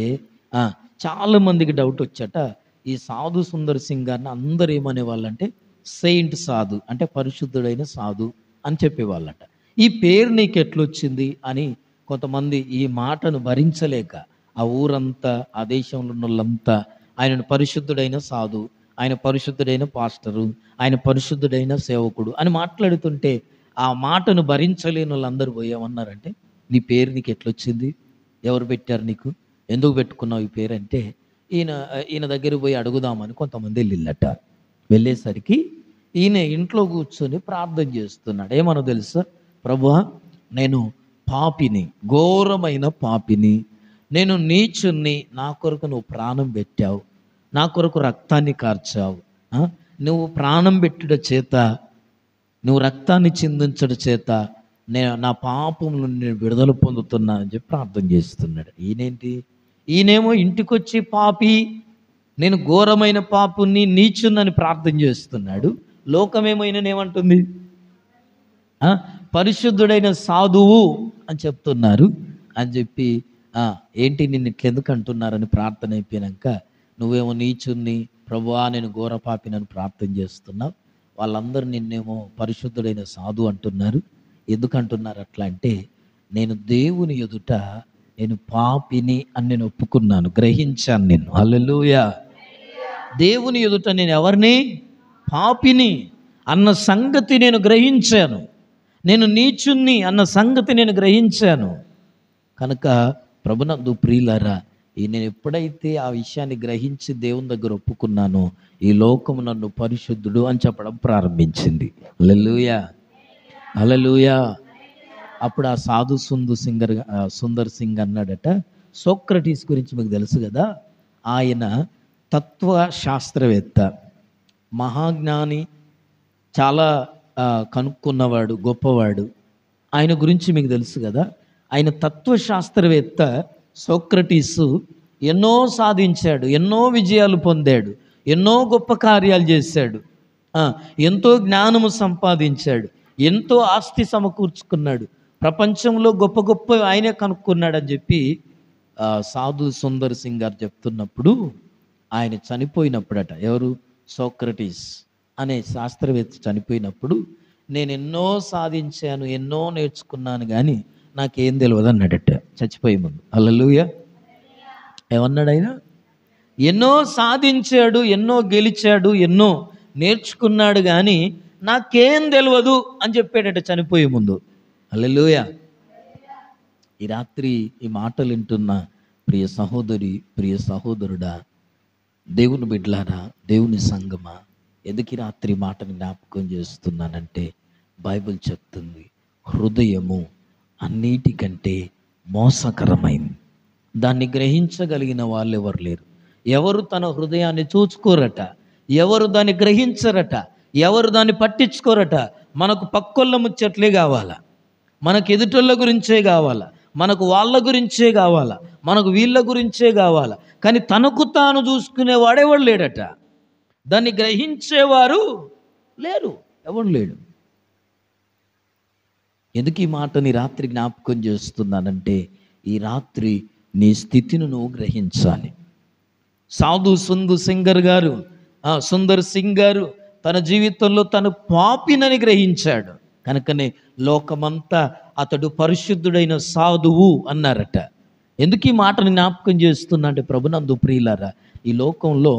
Speaker 1: చాలామందికి డౌట్ వచ్చాట, ఈ సాధు సుందర్ సింగ్ గారిని అందరూ ఏమనేవాళ్ళంటే సెయింట్ సాధు, అంటే పరిశుద్ధుడైన సాధు అని చెప్పేవాళ్ళట. ఈ పేరు నీకు ఎట్లొచ్చింది అని కొంతమంది ఈ మాటను భరించలేక ఆ ఊరంతా, ఆ దేశంలో ఉన్న వాళ్ళంతా ఆయనను పరిశుద్ధుడైన సాధు, ఆయన పరిశుద్ధుడైన పాస్టరు, ఆయన పరిశుద్ధుడైన సేవకుడు అని మాట్లాడుతుంటే ఆ మాటను భరించలేని వాళ్ళందరూ పోయామన్నారంటే, నీ పేరు నీకు ఎట్లొచ్చింది, ఎవరు పెట్టారు నీకు, ఎందుకు పెట్టుకున్నావు ఈ పేరు అంటే, ఈయన దగ్గర పోయి అడుగుదామని కొంతమంది వెళ్ళిళ్ళట. వెళ్ళేసరికి ఈయన ఇంట్లో కూర్చొని ప్రార్థన చేస్తున్నాడు. ఏమనో తెలుసా? ప్రభువా, నేను పాపిని, ఘోరమైన పాపిని, నేను నీచుణ్ణి, నా కొరకు నువ్వు ప్రాణం పెట్టావు, నా కొరకు రక్తాన్ని కార్చావు, నువ్వు ప్రాణం పెట్టుట చేత, నువ్వు రక్తాన్ని చిందించడం చేత నా పాపంలో నేను విడుదల పొందుతున్నా అని చెప్పి ప్రార్థన చేస్తున్నాడు. ఈయనేమో ఇంటికొచ్చి పాపి, నేను ఘోరమైన పాపుని, నీచున్నని ప్రార్థన చేస్తున్నాడు. లోకమేమో ఏమంటుంది? పరిశుద్ధుడైన సాధువు అని చెప్తున్నారు అని చెప్పి, ఏంటి నిన్ను ఇట్లెందుకు అంటున్నారని ప్రార్థన అయిపోయాక, నువ్వేమో నీచున్ని, ప్రభువా నేను ఘోర పాపినని ప్రార్థన చేస్తున్నావు, వాళ్ళందరూ నిన్నేమో పరిశుద్ధుడైన సాధు అంటున్నారు. ఎందుకు అంటున్నారు అట్లా అంటే, నేను దేవుని ఎదుట నేను పాపిని అని నేను ఒప్పుకున్నాను, గ్రహించాను నేను. హల్లెలూయా. దేవుని ఎదుట నేను ఎవరిని? పాపిని అన్న సంగతి నేను గ్రహించాను, నేను నీచుణ్ణి అన్న సంగతి నేను గ్రహించాను. కనుక ప్రభునందు ప్రియులారా, నేను ఎప్పుడైతే ఆ విషయాన్ని గ్రహించి దేవుని దగ్గర ఒప్పుకున్నానో, ఈ లోకము నన్ను పరిశుద్ధుడు అని చెప్పడం ప్రారంభించింది. హల్లెలూయా, హల్లెలూయా. అప్పుడు ఆ సాధు సుందర్ సింగ్ అన్నాడట, సోక్రటీస్ గురించి మీకు తెలుసు కదా, ఆయన తత్వ శాస్త్రవేత్త, మహాజ్ఞాని, చాలా కనుక్కున్నవాడు, గొప్పవాడు. ఆయన గురించి మీకు తెలుసు కదా. ఆయన తత్వశాస్త్రవేత్త సోక్రటీసు ఎన్నో సాధించాడు, ఎన్నో విజయాలు పొందాడు, ఎన్నో గొప్ప కార్యాలు చేశాడు, ఎంతో జ్ఞానము సంపాదించాడు, ఎంతో ఆస్తి సమకూర్చుకున్నాడు, ప్రపంచంలో గొప్ప గొప్ప ఆయనే కనుక్కున్నాడు అని చెప్పి సాధు సుందర్ సింగ్ గారు చెప్తున్నప్పుడు, ఆయన చనిపోయినప్పుడట, ఎవరు? సోక్రటీస్ అనే శాస్త్రవేత్త చనిపోయినప్పుడు, నేను ఎన్నో సాధించాను, ఎన్నో నేర్చుకున్నాను, కానీ నాకేం తెలియదు అన్నాడట చచ్చిపోయే ముందు. హల్లెలూయా. ఏమన్నాడు ఆయన? ఎన్నో సాధించాడు, ఎన్నో గెలిచాడు, ఎన్నో నేర్చుకున్నాడు, కానీ నాకేం తెలియదు అని చెప్పాడట చనిపోయే ముందు. హల్లెలూయా. ఈ రాత్రి ఈ మాటలు వింటున్న ప్రియ సహోదరి, ప్రియ సహోదరుడా, దేవుని బిడ్డలారా, దేవుని సంగమా, ఎందుకు ఈ రాత్రి మాటని జ్ఞాపకం చేస్తున్నానంటే, బైబిల్ చెప్తుంది హృదయము అన్నిటికంటే మోసకరమైంది. దాన్ని గ్రహించగలిగిన వాళ్ళు ఎవరు లేరు. ఎవరు తన హృదయాన్ని చూసుకోరట, ఎవరు దాన్ని గ్రహించరట, ఎవరు దాన్ని పట్టించుకోరట. మనకు పక్కొల్ల ముచ్చట్లే కావాలా, మనకు ఎదుటోళ్ళ గురించే కావాలా, మనకు వాళ్ళ గురించే కావాలా, మనకు వీళ్ళ గురించే కావాలా, కానీ తనకు తాను చూసుకునేవాడెవడు లేడట. దాన్ని గ్రహించేవారు లేరు, ఎవడు లేడు. ఎందుకు ఈ మాటని రాత్రి జ్ఞాపకం చేస్తున్నానంటే, ఈ రాత్రి నీ స్థితిని నువ్వు గ్రహించాలి. సుందర్ సింగ్ గారు తన జీవితంలో తను పాపినని గ్రహించాడు. కనుకనే లోకమంతా అతడు పరిశుద్ధుడైన సాధువు అన్నారట. ఎందుకు ఈ మాటని జ్ఞాపకం చేస్తున్నా అంటే, ప్రభునందు ప్రియులారా, ఈ లోకంలో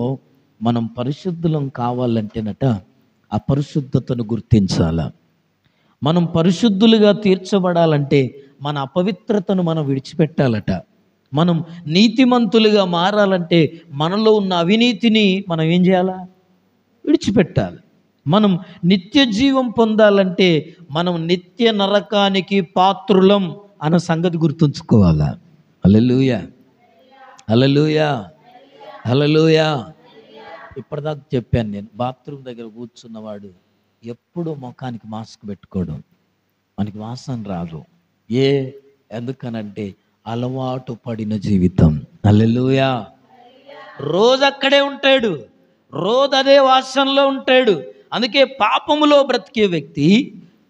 Speaker 1: మనం పరిశుద్ధులం కావాలంటేనట అపరిశుద్ధతను గుర్తించాల. మనం పరిశుద్ధులుగా తీర్చబడాలంటే మన అపవిత్రతను మనం విడిచిపెట్టాలట. మనం నీతిమంతులుగా మారాలంటే మనలో ఉన్న అవినీతిని మనం ఏం చేయాలా? విడిచిపెట్టాలి. మనం నిత్య జీవం పొందాలంటే మనం నిత్య నరకానికి పాత్రులం అన్న సంగతి గుర్తుంచుకోవాలా. హల్లెలూయా, హల్లెలూయా, హల్లెలూయా. ఇప్పటిదాకా చెప్పాను నేను, బాత్రూమ్ దగ్గర కూర్చున్నవాడు ఎప్పుడు ముఖానికి మాస్క్ పెట్టుకోవడం, మనకి వాసన రాదు. ఎందుకనంటే అలవాటు పడిన జీవితం. హల్లెలూయా. రోజు అక్కడే ఉంటాడు, రోజు అదే వాసనలో ఉంటాడు. అందుకే పాపములో బ్రతికే వ్యక్తి,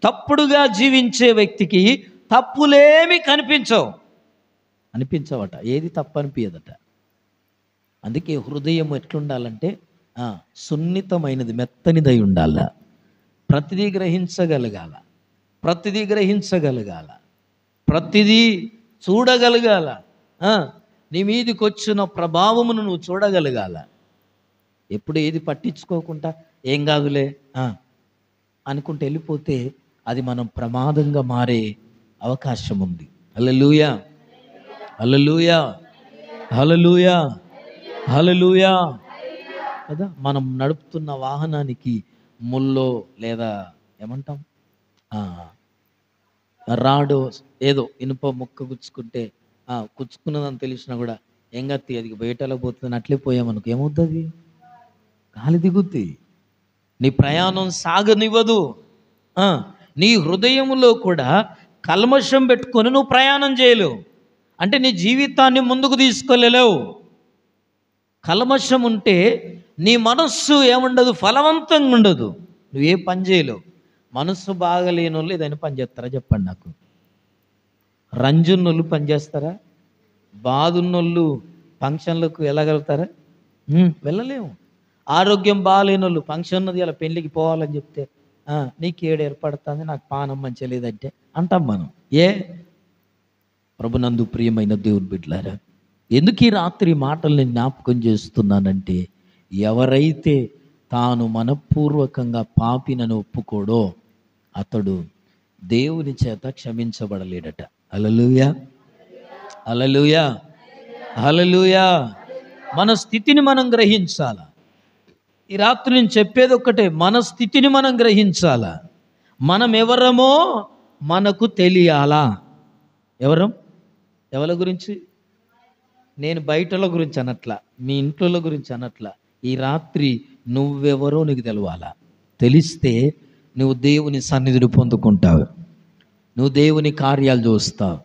Speaker 1: తప్పుడుగా జీవించే వ్యక్తికి తప్పులేమి అనిపించవట. ఏది తప్పు అనిపించదట. అందుకే హృదయం ఎట్లుండాలంటే సున్నితమైనది, మెత్తనిదై ఉండాల. ప్రతిదీ గ్రహించగలగాల, ప్రతిదీ చూడగలగాల. నీ మీదికి వచ్చిన ప్రభావమును నువ్వు చూడగలగాల. ఎప్పుడు ఏది పట్టించుకోకుండా ఏం కాదులే అనుకుంటూ వెళ్ళిపోతే అది మనం ప్రమాదంగా మారే అవకాశం ఉంది. హల్లెలూయా, హల్లెలూయా, హల్లెలూయా, హల్లెలూయా కదా. మనం నడుపుతున్న వాహనానికి ముల్లో లేదా ఏమంటాం రాడు ఏదో ఇనుప ముక్క కుచ్చుకున్నదని తెలిసినా కూడా ఏం గత్తి అది బయటలో పోతుంది, అట్లే పోయామనుకో ఏమవుతుంది? గాలి దిగుద్ది, నీ ప్రయాణం సాగనివ్వదు. నీ హృదయంలో కూడా కల్మషం పెట్టుకొని నువ్వు ప్రయాణం చేయలేవు. అంటే నీ జీవితాన్ని ముందుకు తీసుకెళ్ళలేవు. కల్మషం ఉంటే నీ మనస్సు ఏముండదు, ఫలవంతంగా ఉండదు, నువ్వే పని చేయలేవు. మనస్సు బాగలేని వాళ్ళు ఏదైనా పని చేస్తారా చెప్పండి నాకు? రంజున్నోళ్ళు పని చేస్తారా? బాధున్నోళ్ళు ఫంక్షన్లకు వెళ్ళగలుగుతారా? వెళ్ళలేము. ఆరోగ్యం బాగాలేని వాళ్ళు ఫంక్షన్ ఉన్నది అలా పెళ్ళికి పోవాలని చెప్తే నీకు ఏడు ఏర్పడుతుంది, నాకు పానం మంచిగా లేదంటే అంటాం మనం. ప్రభునందు ప్రియమైన దేవుని బిడ్డలారా, ఎందుకు ఈ రాత్రి మాటలు నేను జ్ఞాపకం చేస్తున్నానంటే, ఎవరైతే తాను మనపూర్వకంగా పాపినని ఒప్పుకోడో అతడు దేవుని చేత క్షమించబడలేడట. హల్లెలూయా, హల్లెలూయా, హల్లెలూయా. మన స్థితిని మనం గ్రహించాల. ఈ రాత్రి నేను చెప్పేది ఒక్కటే, మన స్థితిని మనం గ్రహించాల. మనం ఎవరమో మనకు తెలియాలా. ఎవరి గురించి? నేను బయటల గురించి అనట్లా, మీ ఇంట్లో గురించి అనట్లా. ఈ రాత్రి నువ్వెవరో నీకు తెలవాలా. తెలిస్తే నువ్వు దేవుని సన్నిధిని పొందుకుంటావు, నువ్వు దేవుని కార్యాలు చూస్తావు.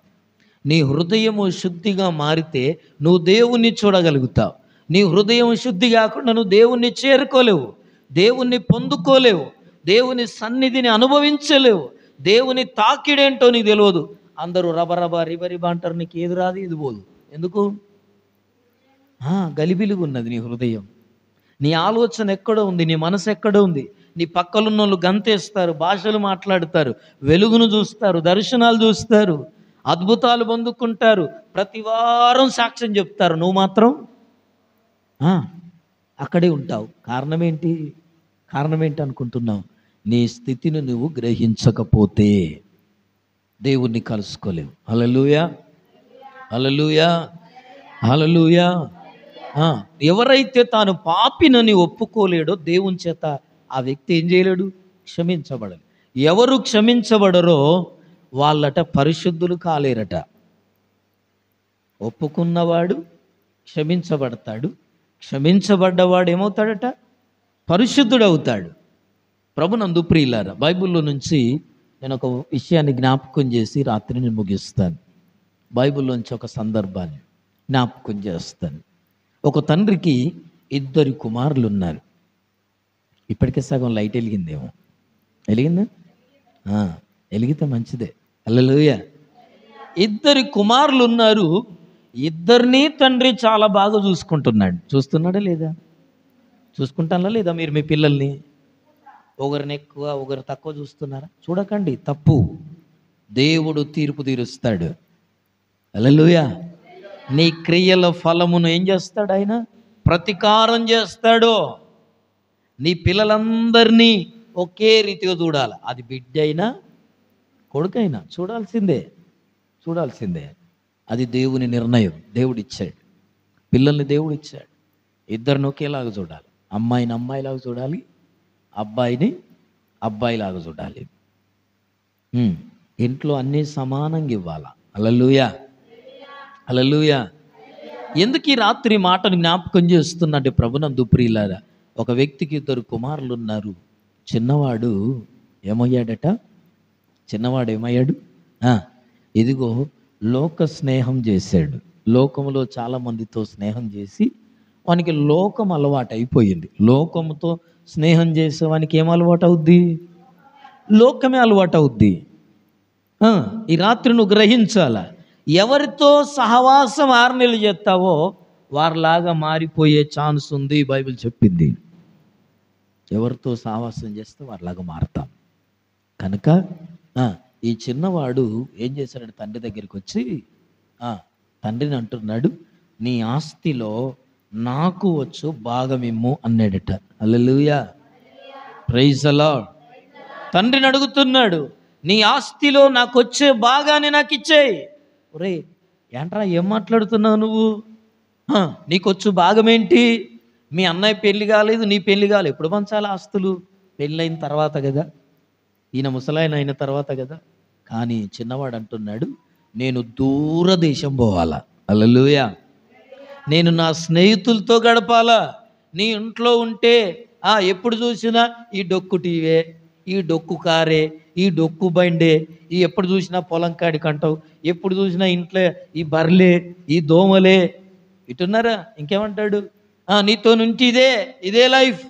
Speaker 1: నీ హృదయము శుద్ధిగా మారితే నువ్వు దేవుణ్ణి చూడగలుగుతావు. నీ హృదయం శుద్ధి కాకుండా నువ్వు దేవుణ్ణి చేరుకోలేవు, దేవుణ్ణి పొందుకోలేవు, దేవుని సన్నిధిని అనుభవించలేవు. దేవుని తాకిడేంటో నీకు తెలియదు. అందరూ రబరబా రిబరిబా అంటారు, నీకు ఏది రాదు ఇది పోదు. ఎందుకు? గలిబిలిగా ఉన్నది నీ హృదయం. నీ ఆలోచన ఎక్కడో ఉంది, నీ మనసు ఎక్కడో ఉంది. నీ పక్కలున్న వాళ్ళు గంతేస్తారు, భాషలు మాట్లాడతారు, వెలుగును చూస్తారు, దర్శనాలు చూస్తారు, అద్భుతాలు పొందుకుంటారు, ప్రతి వారం సాక్ష్యం చెప్తారు. నువ్వు మాత్రం అక్కడే ఉంటావు. కారణం ఏంటి అనుకుంటున్నావు? నీ స్థితిని నువ్వు గ్రహించకపోతే దేవుణ్ణి కలుసుకోలేవు. హల్లెలూయా, హల్లెలూయా, హల్లెలూయా. ఎవరైతే తాను పాపినని ఒప్పుకోలేడో దేవుని చేత ఆ వ్యక్తి ఏం చేయలేడు? క్షమించబడదు. ఎవరు క్షమించబడరో వాళ్ళట పరిశుద్ధులు కాలేరట. ఒప్పుకున్నవాడు క్షమించబడతాడు, క్షమించబడ్డవాడు ఏమవుతాడట? పరిశుద్ధుడవుతాడు. ప్రభునందు ప్రియులారా, బైబిల్లో నుంచి నేను ఒక విషయాన్ని జ్ఞాపకం చేసి రాత్రిని ముగిస్తాను. బైబిల్లోంచి ఒక సందర్భాన్ని జ్ఞాపకం చేస్తాను. ఒక తండ్రికి 2 కుమారులు ఉన్నారు. ఇప్పటికే సగం లైట్ వెలిగిందేమో. వెలిగిందా? వెలిగితే మంచిదే. హల్లెలూయా. ఇద్దరి కుమారులు ఉన్నారు. ఇద్దరిని తండ్రి చాలా బాగా చూసుకుంటున్నాడు. చూస్తున్నాడా లేదా? చూసుకుంటానా లేదా మీరు మీ పిల్లల్ని? ఒకరిని ఎక్కువ ఒకరు తక్కువ చూస్తున్నారా? చూడకండి, తప్పు. దేవుడు తీర్పు తీరుస్తాడు. హల్లెలూయా. నీ క్రియల ఫలమును ఏం చేస్తాడు ఆయన? ప్రతీకారం చేస్తాడు. నీ పిల్లలందరినీ ఒకే రీతిగా చూడాలి. అది బిడ్డ అయినా కొడుకైనా చూడాల్సిందే. అది దేవుని నిర్ణయం. దేవుడు ఇచ్చాడు, పిల్లల్ని దేవుడు ఇచ్చాడు. ఇద్దరిని ఒకేలాగా చూడాలి. అమ్మాయిని అమ్మాయిలాగా చూడాలి, అబ్బాయిని అబ్బాయిలాగా చూడాలి. ఇంట్లో అన్నీ సమానంగా ఇవ్వాలా. హల్లెలూయా, హల్లెలూయా. ఎందుకు ఈ రాత్రి మాటను జ్ఞాపకం చేస్తున్నట్టు ప్రభునందు ప్రియులారా, ఒక వ్యక్తికి ఇద్దరు కుమారులు ఉన్నారు. చిన్నవాడు ఏమయ్యాడు? ఇదిగో లోక స్నేహం చేశాడు. లోకములో చాలా మందితో స్నేహం చేసి వానికి లోకం అలవాటు అయిపోయింది. లోకముతో స్నేహం చేసేవానికి ఏం అలవాటు అవుద్ది? లోకమే అలవాటు అవుద్ది. ఈ రాత్రి నువ్వు గ్రహించాలా, ఎవరితో సహవాసం 6 నెలలు చేస్తావో వారిలాగా మారిపోయే ఛాన్స్ ఉంది. బైబిల్ చెప్పింది, ఎవరితో సహవాసం చేస్తే వారిలాగా మారతాం. కనుక ఈ చిన్నవాడు ఏం చేశాడు? తండ్రి దగ్గరికి వచ్చి తండ్రిని అంటున్నాడు, నీ ఆస్తిలో నాకు వచ్చు భాగమిమ్ము అన్నాడట. హల్లెలూయా, ప్రైజ్ ది లార్డ్. తండ్రిని అడుగుతున్నాడు, నీ ఆస్తిలో నాకు వచ్చే భాగాన్ని నాకు ఇచ్చేయి. ఒరే ఏంట్రా, ఏం మాట్లాడుతున్నావు నువ్వు? నీకొచ్చు భాగం ఏంటి? మీ అన్నయ్య పెళ్లి కాలేదు, నీ పెళ్లి కాలేదు, ఎప్పుడు పంచాలి ఆస్తులు? పెళ్ళైన తర్వాత కదా, ఈయన ముసలాయన అయిన తర్వాత కదా. కానీ చిన్నవాడు అంటున్నాడు, నేను దూరదేశం పోవాలా. హల్లెలూయా. నేను నా స్నేహితులతో గడపాలా. నీ ఇంట్లో ఉంటే ఎప్పుడు చూసినా ఈ డొక్కు టీవే, ఈ డొక్కు కారే, ఈ డొక్కు బండే, ఈ ఎప్పుడు చూసినా పొలం కాడికి అంటావు, ఎప్పుడు చూసినా ఇంట్లో ఈ బర్లే, ఈ దోమలే. ఇటున్నారా? ఇంకేమంటాడు? నీతో నుండి ఇదే లైఫ్.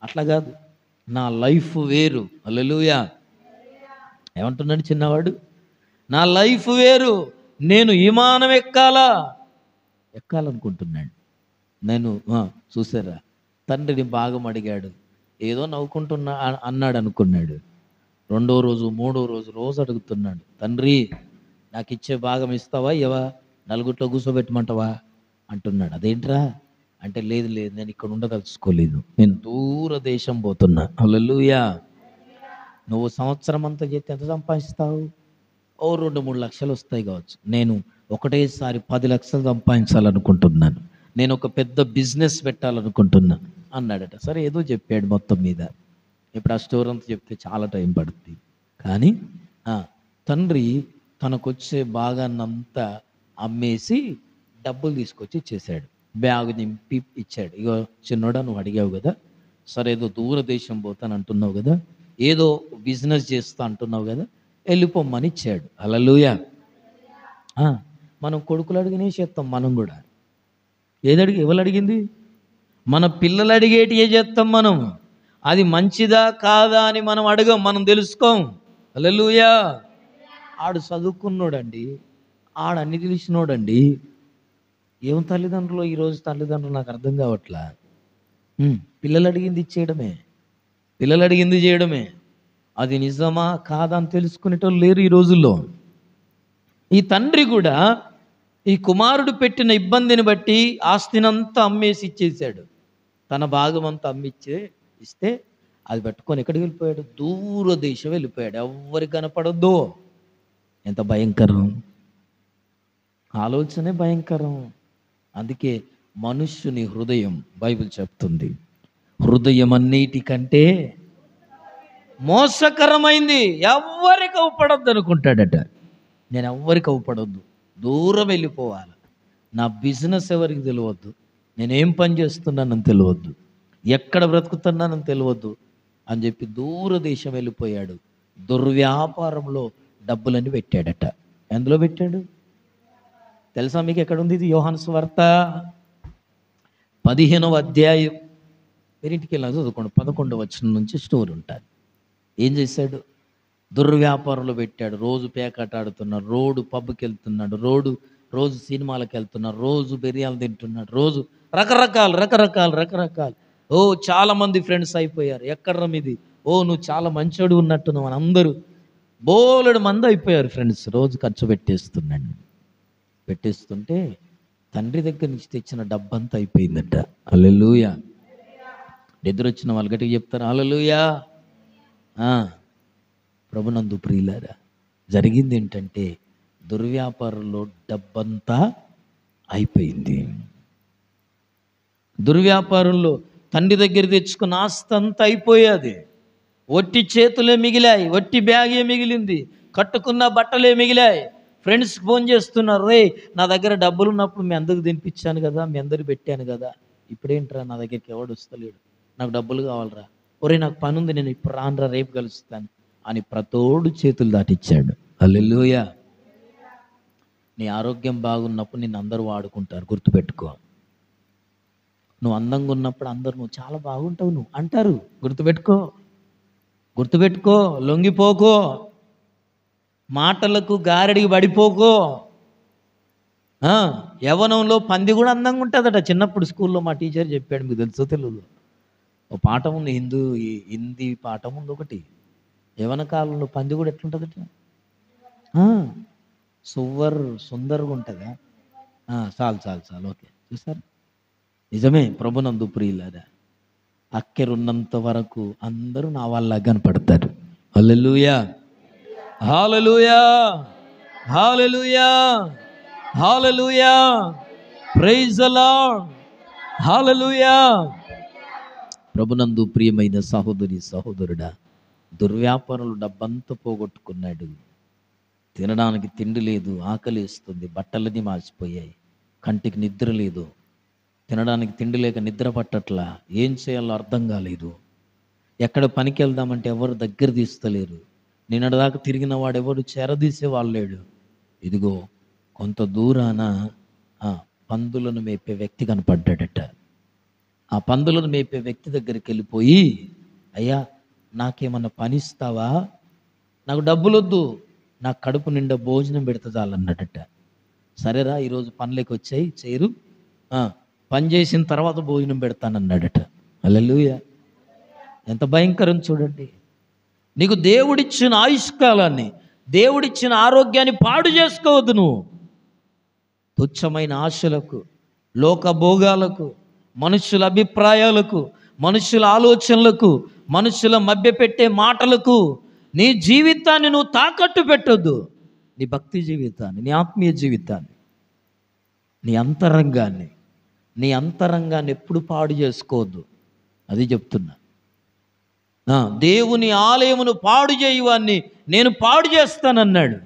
Speaker 1: అట్లా కాదు, నా లైఫ్ వేరు. హల్లెలూయా. ఏమంటున్నాడు చిన్నవాడు? నా లైఫ్ వేరు, నేను విమానం ఎక్కాలనుకుంటున్నాడు. నేను చూసారా, తండ్రిని భాగం అడిగాడు, ఏదో నవ్వుకుంటున్నా అన్నాడు అనుకున్నాడు. 2వ రోజు 3వ రోజు అడుగుతున్నాడు, తండ్రి నాకు ఇచ్చే భాగం ఇస్తావా, ఇవా, నలుగురిలో కూర్చోబెట్టమంటావా అంటున్నాడు. అదేంట్రా అంటే, లేదు నేను ఇక్కడ ఉండదలుచుకోలేదు, నేను దూరదేశం పోతున్నా. హల్లెలూయా. నువ్వు సంవత్సరం అంతా చేస్తే ఎంత సంపాదిస్తావు? 2-3 లక్షలు వస్తాయి కావచ్చు. నేను ఒకటేసారి 10 లక్షలు సంపాదించాలనుకుంటున్నాను, నేను ఒక పెద్ద బిజినెస్ పెట్టాలనుకుంటున్నా అన్నాడట. సరే ఏదో చెప్పాడు మొత్తం మీద. ఇప్పుడు ఆ స్టోర్ అంతా చెప్తే చాలా టైం పడుతుంది. కానీ తండ్రి తనకొచ్చే భాగాన్నంతా అమ్మేసి డబ్బులు తీసుకొచ్చి ఇచ్చేసాడు. బ్యాగ్ నింపి ఇచ్చాడు. ఇగో చిన్నోడా, నువ్వు అడిగావు కదా, సరే ఏదో దూరదేశం పోతాను అంటున్నావు కదా, ఏదో బిజినెస్ చేస్తా అంటున్నావు కదా, వెళ్ళిపోమ్మని ఇచ్చాడు. హల్లెలూయా. మనం కొడుకులు అడిగినే చేస్తాం. మనం కూడా ఎవరు అడిగింది? మన పిల్లలు అడిగేటి చేస్తాం మనం. అది మంచిదా కాదా అని మనం అడగం, మనం తెలుసుకోం. హల్లెలూయా. ఆడు చదువుకున్నోడండి, ఆడు అన్ని తెలిసినోడండి. ఏం తల్లిదండ్రులు ఈరోజు తల్లిదండ్రులు నాకు అర్థం కావట్లా. పిల్లలు అడిగింది ఇచ్చేయడమే, పిల్లలు అడిగింది చేయడమే. అది నిజమా కాదా అని తెలుసుకునేటోళ్ళు లేరు ఈ రోజుల్లో. ఈ తండ్రి కూడా ఈ కుమారుడు పెట్టిన ఇబ్బందిని బట్టి ఆస్తినంతా అమ్మేసి ఇచ్చేసాడు. తన భాగం అంతా ఇస్తే అది పట్టుకొని ఎక్కడికి వెళ్ళిపోయాడు? దూరదేశం వెళ్ళిపోయాడు. ఎవ్వరికి కనపడద్దు. ఎంత భయంకరం! ఆలోచనే భయంకరం. అందుకే మనుష్యుని హృదయం, బైబిల్ చెప్తుంది, హృదయం అన్నిటికంటే మోసకరమైంది, ఎవ్వరికి అవపడద్దు అనుకుంటాడట. నేను ఎవ్వరికి అవపడొద్దు, దూరం వెళ్ళిపోవాలి, నా బిజినెస్ ఎవరికి తెలియవద్దు, నేనేం పని చేస్తున్నానని తెలియవద్దు, ఎక్కడ బ్రతుకుతున్నానని తెలియవద్దు అని చెప్పి దూరదేశం వెళ్ళిపోయాడు. దుర్వ్యాపారంలో డబ్బులన్నీ పెట్టాడట. ఎందులో పెట్టాడు తెలుసా మీకు? ఎక్కడుంది ఇది? యోహాను సువార్త 15వ అధ్యాయం. మీరింటికి వెళ్ళి చదువుకోండి. 11వ వచనం నుంచి స్టోరీ ఉంటుంది. ఏం చేశాడు? దుర్వ్యాపారంలో పెట్టాడు. రోజు పేకాట ఆడుతున్నాడు, రోడ్డు పబ్కి వెళ్తున్నాడు, రోజు సినిమాలకు వెళ్తున్నాడు, రోజు బిర్యాలు తింటున్నాడు, రోజు రకరకాలు. ఓ చాలా మంది ఫ్రెండ్స్ అయిపోయారు. ఎక్కడ మీది? ఓ నువ్వు చాలా మంచోడు ఉన్నట్టున్నావు అని అందరూ బోలెడు మంది అయిపోయారు ఫ్రెండ్స్. రోజు ఖర్చు పెట్టేస్తుంటే తండ్రి దగ్గర నుంచి తెచ్చిన డబ్బంతా అయిపోయిందట. హల్లెలూయా. నిద్రొచ్చిన వాళ్ళు గట్టిగా చెప్తారు హల్లెలూయా. ప్రభునందు ప్రియులారా, జరిగింది ఏంటంటే దుర్వ్యాపారంలో డబ్బంతా అయిపోయింది. దుర్వ్యాపారంలో తండ్రి దగ్గర తెచ్చుకున్న ఆస్తి అంతా అయిపోయేది. ఒట్టి చేతులే మిగిలాయి, ఒట్టి బ్యాగే మిగిలింది, కట్టుకున్న బట్టలే మిగిలాయి. ఫ్రెండ్స్కి ఫోన్ చేస్తున్నారు, రే నా దగ్గర డబ్బులు ఉన్నప్పుడు మీ అందరికి తినిపించాను కదా, మీ అందరికి పెట్టాను కదా, ఇప్పుడేంట్రా నా దగ్గరికి ఎవడు వస్తలేడు, నాకు డబ్బులు కావాలరా, ఒరే నాకు పని ఉంది, నేను ఇప్పుడు రానురా, రేపు కలుస్తాను అని ప్రతోడు చేతులు దాటిచ్చాడు. హల్లెలూయా. నీ ఆరోగ్యం బాగున్నప్పుడు నిన్ను అందరూ వాడుకుంటారు, గుర్తుపెట్టుకో. నువ్వు అందంగా ఉన్నప్పుడు అందరూ నువ్వు చాలా బాగుంటావు నువ్వు అంటారు, గుర్తుపెట్టుకో. లొంగిపోకో, మాటలకు గారడికి పడిపోకో. యవ్వనంలో పంది కూడా అందంగా ఉంటుందట. చిన్నప్పుడు స్కూల్లో మా టీచర్ చెప్పాడు, మీకు తెలుసో తెలియదు. ఓ పాఠం ఉంది, హిందీ పాఠం ఉంది ఒకటి. యవ్వన కాలంలో పంది కూడా ఎట్లుంటుందట, సుందరగా ఉంటుందా? చాలు ఓకే. చూసారు, నిజమే. ప్రభునందు ప్రియులారా, అక్కెరున్నంత వరకు అందరూ నా వాళ్ళ కనపడతారు. హల్లెలూయా, హల్లెలూయా, హల్లెలూయా, హల్లెలూయా, ప్రైజ్ ది లార్డ్, హల్లెలూయా. ప్రభునందు ప్రియమైన సహోదరుడా, దుర్వ్యాపారులు డబ్బంతా పోగొట్టుకున్నాడు. తినడానికి తిండి లేదు, ఆకలిస్తుంది, బట్టలన్నీ మార్చిపోయాయి, కంటికి నిద్ర లేదు, తినడానికి తిండి లేక నిద్ర పట్టట్లా, ఏం చేయాలో అర్థం కాలేదు. ఎక్కడ పనికి వెళ్దామంటే ఎవరు దగ్గర తీస్తలేరు. నిన్నటిదాకా తిరిగిన వాడు ఎవరు చేరదీసేవాళ్ళు లేడు. ఇదిగో కొంత దూరాన పందులను మేపే వ్యక్తి కనపడ్డాడట. ఆ పందులను మేపే వ్యక్తి దగ్గరికి వెళ్ళిపోయి, అయ్యా నాకేమన్నా పని ఇస్తావా, నాకు డబ్బులు వద్దు, నాకు కడుపు నిండా భోజనం పెడతా చాలన్నాడట. సరేరా ఈరోజు పనులకి వచ్చాయి, చేరు, పని చేసిన తర్వాత భోజనం పెడతానన్నాడట. హల్లెలూయా. ఎంత భయంకరం చూడండి. నీకు దేవుడిచ్చిన ఆయుష్కాలాన్ని, దేవుడిచ్చిన ఆరోగ్యాన్ని పాడు చేసుకోవద్దు. నువ్వు తుచ్చమైన ఆశలకు, లోకభోగాలకు, మనుషుల అభిప్రాయాలకు, మనుషుల ఆలోచనలకు, మనుషుల మభ్యపెట్టే మాటలకు నీ జీవితాన్ని నువ్వు తాకట్టు పెట్టొద్దు. నీ భక్తి జీవితాన్ని, నీ ఆత్మీయ జీవితాన్ని, నీ అంతరంగాన్ని ఎప్పుడు పాడు చేసుకోవద్దు. అది చెప్తున్నా. దేవుని ఆలయమును పాడు చేయువాన్ని నేను పాడు చేస్తానన్నాడు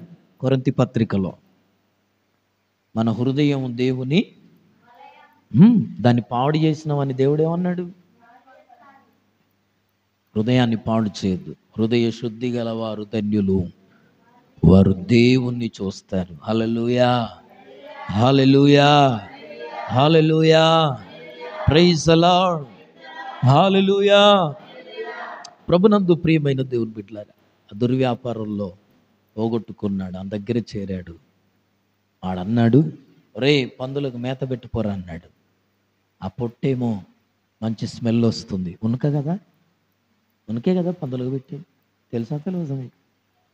Speaker 1: కొరింథీ పత్రికలో. మన హృదయం దేవుని, దాన్ని పాడు చేసినవని దేవుడు ఏమన్నాడు? హృదయాన్ని పాడు చేయొద్దు. హృదయ శుద్ధి గలవారు ధన్యులు, వారు దేవుణ్ణి చూస్తారు. హల్లెలూయా, హల్లెలూయా, హల్లెలూయా, ప్రైజ్ ది లార్డ్, హల్లెలూయా. ప్రభునందు ప్రియమైన దేవుని బిడ్డలారా, ఆ దుర్వ్యాపారంలో పోగొట్టుకున్నాడు, ఆ దగ్గర చేరాడు. వాడన్నాడు, రే పందులకు మేత పెట్టిపోరా అన్నాడు. ఆ పొట్టేమో మంచి స్మెల్ వస్తుంది, ఉనకే కదా పందులకు పెట్టి, తెలుసా తెలియదు మీకు?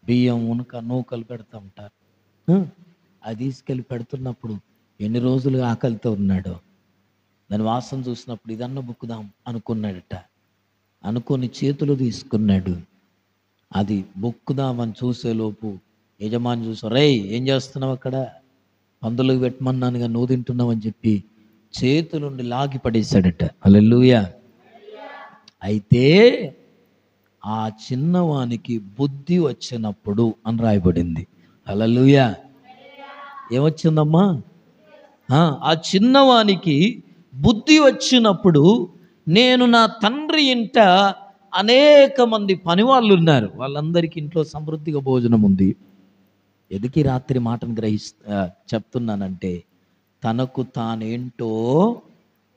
Speaker 1: బియ్యం, ఉనక, నూకలు పెడతా ఉంటారు. అది తీసుకెళ్ళి పెడుతున్నప్పుడు ఎన్ని రోజులు ఆకలితో ఉన్నాడో, దాని వాసన చూసినప్పుడు ఇదన్నా బుక్కుదాం అనుకున్నాడట. అనుకొని చేతులు తీసుకున్నాడు. అది బొక్కుదామని చూసేలోపు యజమాని చూసా, రే ఏం చేస్తున్నావు అక్కడ, పందులకు పెట్టమన్నానుగా నువ్వు తింటున్నావు అని చెప్పి చేతులుండి లాగి పడేశాడట. హల్లెలూయా. అయితే ఆ చిన్నవానికి బుద్ధి వచ్చినప్పుడు అని రాయబడింది. హల్లెలూయా. ఏమొచ్చిందమ్మా? ఆ చిన్నవానికి బుద్ధి వచ్చినప్పుడు, నేను నా తండ్రి ఇంట అనేక మంది పని వాళ్ళు ఉన్నారు, వాళ్ళందరికీ ఇంట్లో సమృద్ధిగా భోజనం ఉంది. ఎదికి రాత్రి మాటను చెప్తున్నానంటే తనకు తానేంటో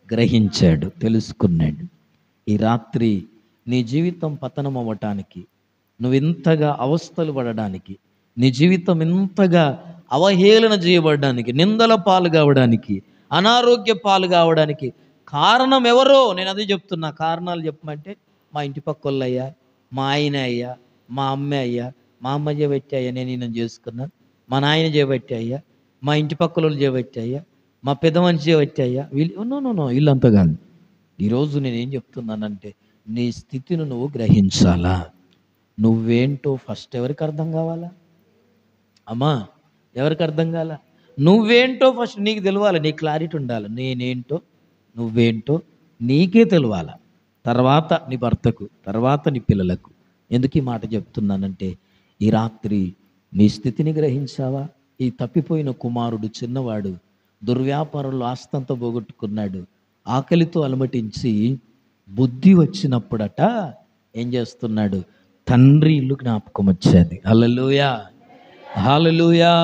Speaker 1: గ్రహించాడు, తెలుసుకున్నాడు. ఈ రాత్రి నీ జీవితం పతనం అవ్వటానికి, నువ్వు ఇంతగా అవస్థలు పడడానికి, నీ జీవితం ఇంతగా అవహేళన చేయబడడానికి, నిందల పాలు కావడానికి, అనారోగ్య పాలు కావడానికి కారణం ఎవరో? నేను అదే చెప్తున్నా. కారణాలు చెప్పమంటే మా ఇంటి పక్కోళ్ళు అయ్యా, మా ఆయన అయ్యా, మా అమ్మ అయ్యా, మా అమ్మ చేయబట్టి అయ్యా నేను ఈయన చేసుకున్నాను, మా నాయన చేయబట్టి అయ్యా, మా ఇంటి పక్కల చేయబట్టి అయ్యా, మా పెద్ద మనిషి చేయబట్టి అయ్యా, వీళ్ళు నో వీళ్ళంతా కాదు. ఈరోజు నేనేం చెప్తున్నానంటే, నీ స్థితిని నువ్వు గ్రహించాలా. నువ్వేంటో ఫస్ట్ ఎవరికి అర్థం కావాలా? అమ్మా, ఎవరికి అర్థం కావాలా? నువ్వేంటో ఫస్ట్ నీకు తెలియాలి, నీ క్లారిటీ ఉండాలి. నేనేంటో, నువ్వేంటో నీకే తెలియాల. తర్వాత నీ భర్తకు, తర్వాత నీ పిల్లలకు. ఎందుకు ఈ మాట చెప్తున్నానంటే, ఈ రాత్రి నీ స్థితిని గ్రహించావా? ఈ తప్పిపోయిన కుమారుడు చిన్నవాడు దుర్వ్యాపారంలో ఆస్తంతా పోగొట్టుకున్నాడు. ఆకలితో అలమటించి బుద్ధి వచ్చినప్పుడట ఏం చేస్తున్నాడు? తండ్రి ఇల్లు జ్ఞాపకం వచ్చేది. హల్లెలూయా, హల్లెలూయా,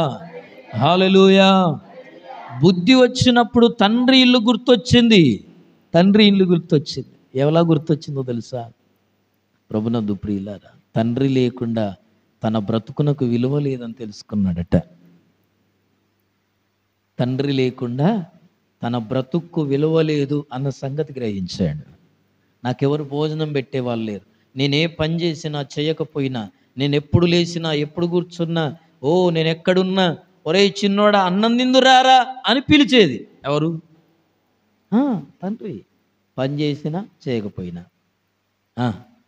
Speaker 1: హల్లెలూయా. బుద్ధి వచ్చినప్పుడు తండ్రి ఇల్లు గుర్తొచ్చింది. తండ్రి ఇల్లు గుర్తొచ్చింది. ఎలా గుర్తొచ్చిందో తెలుసా? ప్రభునందు ప్రియులారా, తండ్రి లేకుండా తన బ్రతుకునకు విలువ లేదని తెలుసుకున్నాడట. తండ్రి లేకుండా తన బ్రతుక్కు విలువ లేదు అన్న సంగతి గ్రహించాడు. నాకెవరు భోజనం పెట్టేవాళ్ళు లేరు, నేనే పని చేసినా చేయకపోయినా, నేను ఎప్పుడు లేచినా ఎప్పుడు కూర్చున్నా, నేను ఎక్కడున్నా, ఒరే చిన్నోడా అన్నం తిందురారా అని పిలిచేది ఎవరు? తండ్రి. పని చేసినా చేయకపోయినా,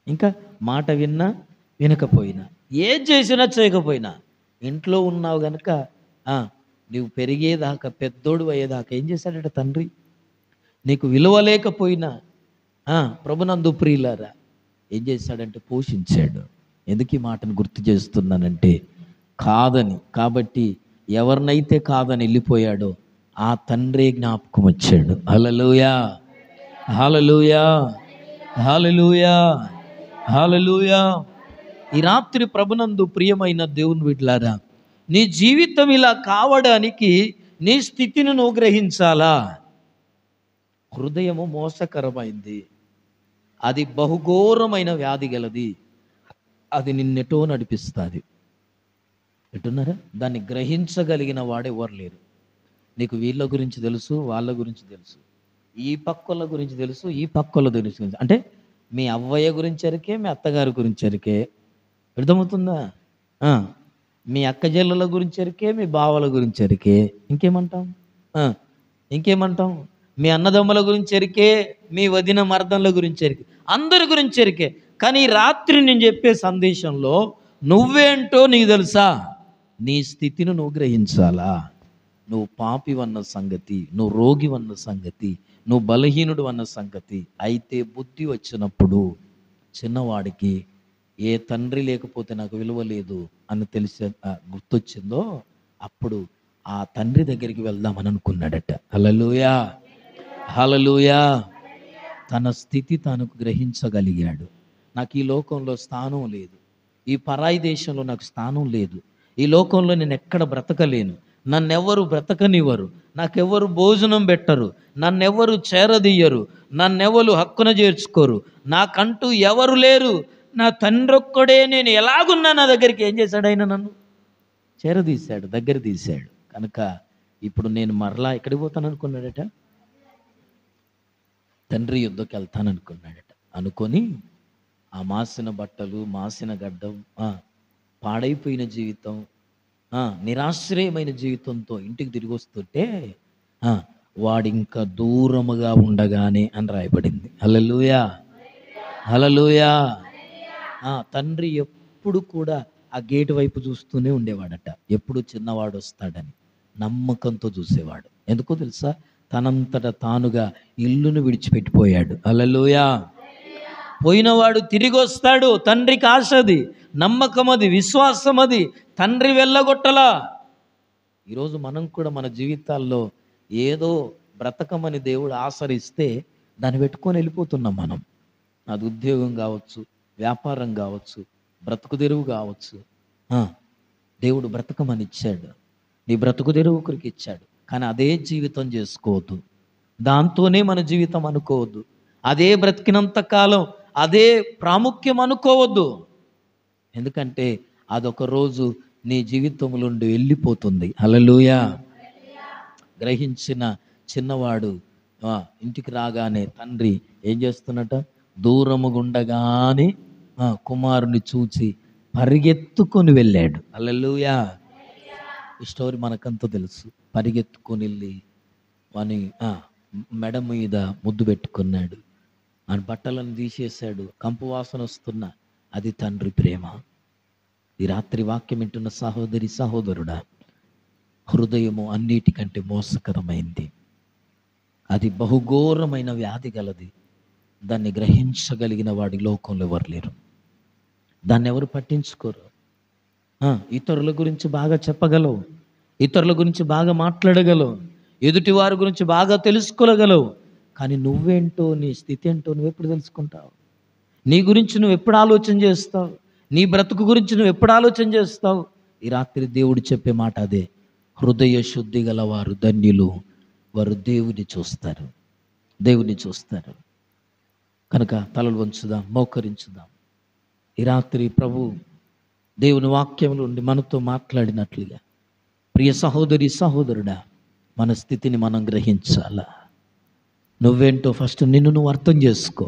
Speaker 1: ఇంకా మాట విన్నా వినకపోయినా, ఏం చేసినా చేయకపోయినా, ఇంట్లో ఉన్నావు గనుక నువ్వు పెరిగేదాకా, పెద్దోడు అయ్యేదాకా ఏం చేశాడట తండ్రి? నీకు విలువ లేకపోయినా ప్రభునందు ప్రియులారా ఏం చేశాడంటే పోషించాడు. ఎందుకు ఈ మాటను గుర్తు చేస్తున్నానంటే, కాబట్టి ఎవరినైతే కాదని వెళ్ళిపోయాడో ఆ తండ్రే జ్ఞాపకం వచ్చాడు. హల్లెలూయా, హల్లెలూయా, హల్లెలూయా, హల్లెలూయా. ఈ రాత్రి ప్రభునందు ప్రియమైన దేవుని బిడ్డలారా, నీ జీవితం ఇలా కావడానికి నీ స్థితిని నువ్వు గ్రహించాలా. హృదయము మోసకరమైంది, అది బహుఘోరమైన వ్యాధి గలది, అది నిన్నెటో నడిపిస్తుంది. ఎటున్నారా? దాన్ని గ్రహించగలిగిన వాడెవరు లేరు. నీకు వీళ్ళ గురించి తెలుసు, వాళ్ళ గురించి తెలుసు, ఈ పక్కల గురించి తెలుసు, ఈ పక్కల గురించి అంటే మీ అవ్వయ్య గురించి ఎరికే, మీ అత్తగారి గురించి ఎరికే. అర్థమవుతుందా? మీ అక్క చెల్లెల గురించి ఎరికే, మీ బావల గురించి ఎరికే. ఇంకేమంటాం? మీ అన్నదమ్ముల గురించి ఎరికే, మీ వదిన మర్దన్ల గురించి ఎరికే, అందరి గురించి ఎరికే. కానీ రాత్రి నేను చెప్పే సందేశంలో నువ్వేంటో నీకు తెలుసా? నీ స్థితిని నువ్వు గ్రహించాలా. నువ్వు పాపివన్న సంగతి, నువ్వు రోగివన్న సంగతి, నువ్వు బలహీనుడు అన్న సంగతి. అయితే బుద్ధి వచ్చినప్పుడు చిన్నవాడికి ఏ తండ్రి లేకపోతే నాకు విలువ లేదు అని గుర్తొచ్చిందో అప్పుడు ఆ తండ్రి దగ్గరికి వెళ్దామని అనుకున్నాడట. హల్లెలూయా, హల్లెలూయా. తన స్థితి తనకు గ్రహించగలిగాడు. నాకు ఈ లోకంలో స్థానం లేదు, ఈ పరాయి దేశంలో నాకు స్థానం లేదు, ఈ లోకంలో నేను ఎక్కడ బ్రతకలేను, నన్నెవ్వరు బ్రతకనివ్వరు, నాకెవ్వరు భోజనం పెట్టరు, నన్నెవ్వరు చేరదీయరు, నన్నెవరు హక్కున చేర్చుకోరు, నాకంటూ ఎవరు లేరు, నా తండ్రి ఒక్కడే, నేను ఎలాగున్నా నా దగ్గరికి ఏం చేశాడు? ఆయన నన్ను చేరదీశాడు, దగ్గర తీశాడు. కనుక ఇప్పుడు నేను మరలా ఎక్కడికి పోతాను అనుకున్నాడట? తండ్రి యుద్ధకి వెళ్తాననుకున్నాడట. అనుకొని ఆ మాసిన బట్టలు, మాసిన గడ్డం, పాడైపోయిన జీవితం, నిరాశ్రయమైన జీవితంతో ఇంటికి తిరిగి వస్తుంటే వాడింకా దూరముగా ఉండగానే అని రాయబడింది. హల్లెలూయా, హల్లెలూయా. తండ్రి ఎప్పుడు కూడా ఆ గేటు వైపు చూస్తూనే ఉండేవాడట. ఎప్పుడు చిన్నవాడు వస్తాడని నమ్మకంతో చూసేవాడు. ఎందుకో తెలుసా? తనంతట తానుగా ఇల్లును విడిచిపెట్టిపోయాడు. హల్లెలూయా. పోయినవాడు తిరిగి వస్తాడు. తండ్రికి ఆశ అది, నమ్మకం అది, విశ్వాసం అది. తండ్రి వెళ్ళగొట్టలా. ఈరోజు మనం కూడా మన జీవితాల్లో ఏదో బ్రతకమని దేవుడు ఆశరిస్తే దాన్ని పెట్టుకొని వెళ్ళిపోతున్నాం మనం. అది ఉద్యోగం కావచ్చు, వ్యాపారం కావచ్చు, బ్రతుకు తెరువు కావచ్చు. దేవుడు బ్రతకమని ఇచ్చాడు, నీ బ్రతుకు తెరువు ఒకరికి ఇచ్చాడు. కానీ అదే జీవితం చేసుకోవద్దు, దాంతోనే మన జీవితం అనుకోవద్దు, అదే బ్రతికినంత కాలం అదే ప్రాముఖ్యం అనుకోవద్దు. ఎందుకంటే అదొక రోజు నీ జీవితంలో నుండి వెళ్ళిపోతుంది. హల్లెలూయా. గ్రహించిన చిన్నవాడు ఇంటికి రాగానే తండ్రి ఏం చేస్తున్నట, దూరముగుండగానే కుమారుని చూచి పరిగెత్తుకొని వెళ్ళాడు. హల్లెలూయా. ఈ స్టోరీ మనకంతా తెలుసు. పరిగెత్తుకొని వెళ్ళి వాని మెడ మీద ముద్దు పెట్టుకున్నాడు. ఆయన బట్టలను తీసేశాడు. కంపు వాసన వస్తున్నా అది తండ్రి ప్రేమ. ఈ రాత్రి వాక్యం వింటున్న సహోదరి సహోదరుడా, హృదయము అన్నిటికంటే మోసకరమైంది. అది బహుఘోరమైన వ్యాధి గలది. దాన్ని గ్రహించగలిగిన వాడి లోకంలో ఎవరు లేరు. దాన్ని ఎవరు పట్టించుకోరు. ఇతరుల గురించి బాగా చెప్పగలవు, ఇతరుల గురించి బాగా మాట్లాడగలవు, ఎదుటి వారి గురించి బాగా తెలుసుకోగలవు. కానీ నువ్వేంటో, నీ స్థితి ఏంటో నువ్వు ఎప్పుడు తెలుసుకుంటావు? నీ గురించి నువ్వు ఎప్పుడు ఆలోచన చేస్తావు? నీ బ్రతుకు గురించి నువ్వు ఎప్పుడు ఆలోచన చేస్తావు? ఈ రాత్రి దేవుడు చెప్పే మాట అదే. హృదయ శుద్ధి గల వారు ధన్యులు, వారు దేవుని చూస్తారు, దేవుని చూస్తారు. కనుక తలలు వంచుదాం, మోకరించుదాం. ఈ రాత్రి ప్రభు దేవుని వాక్యంలో ఉండి మనతో మాట్లాడినట్లుగా, ప్రియ సహోదరి సహోదరుడా, మన స్థితిని మనం గ్రహించాలా. నువ్వేంటో ఫస్ట్ నిన్ను నువ్వు అర్థం చేసుకో.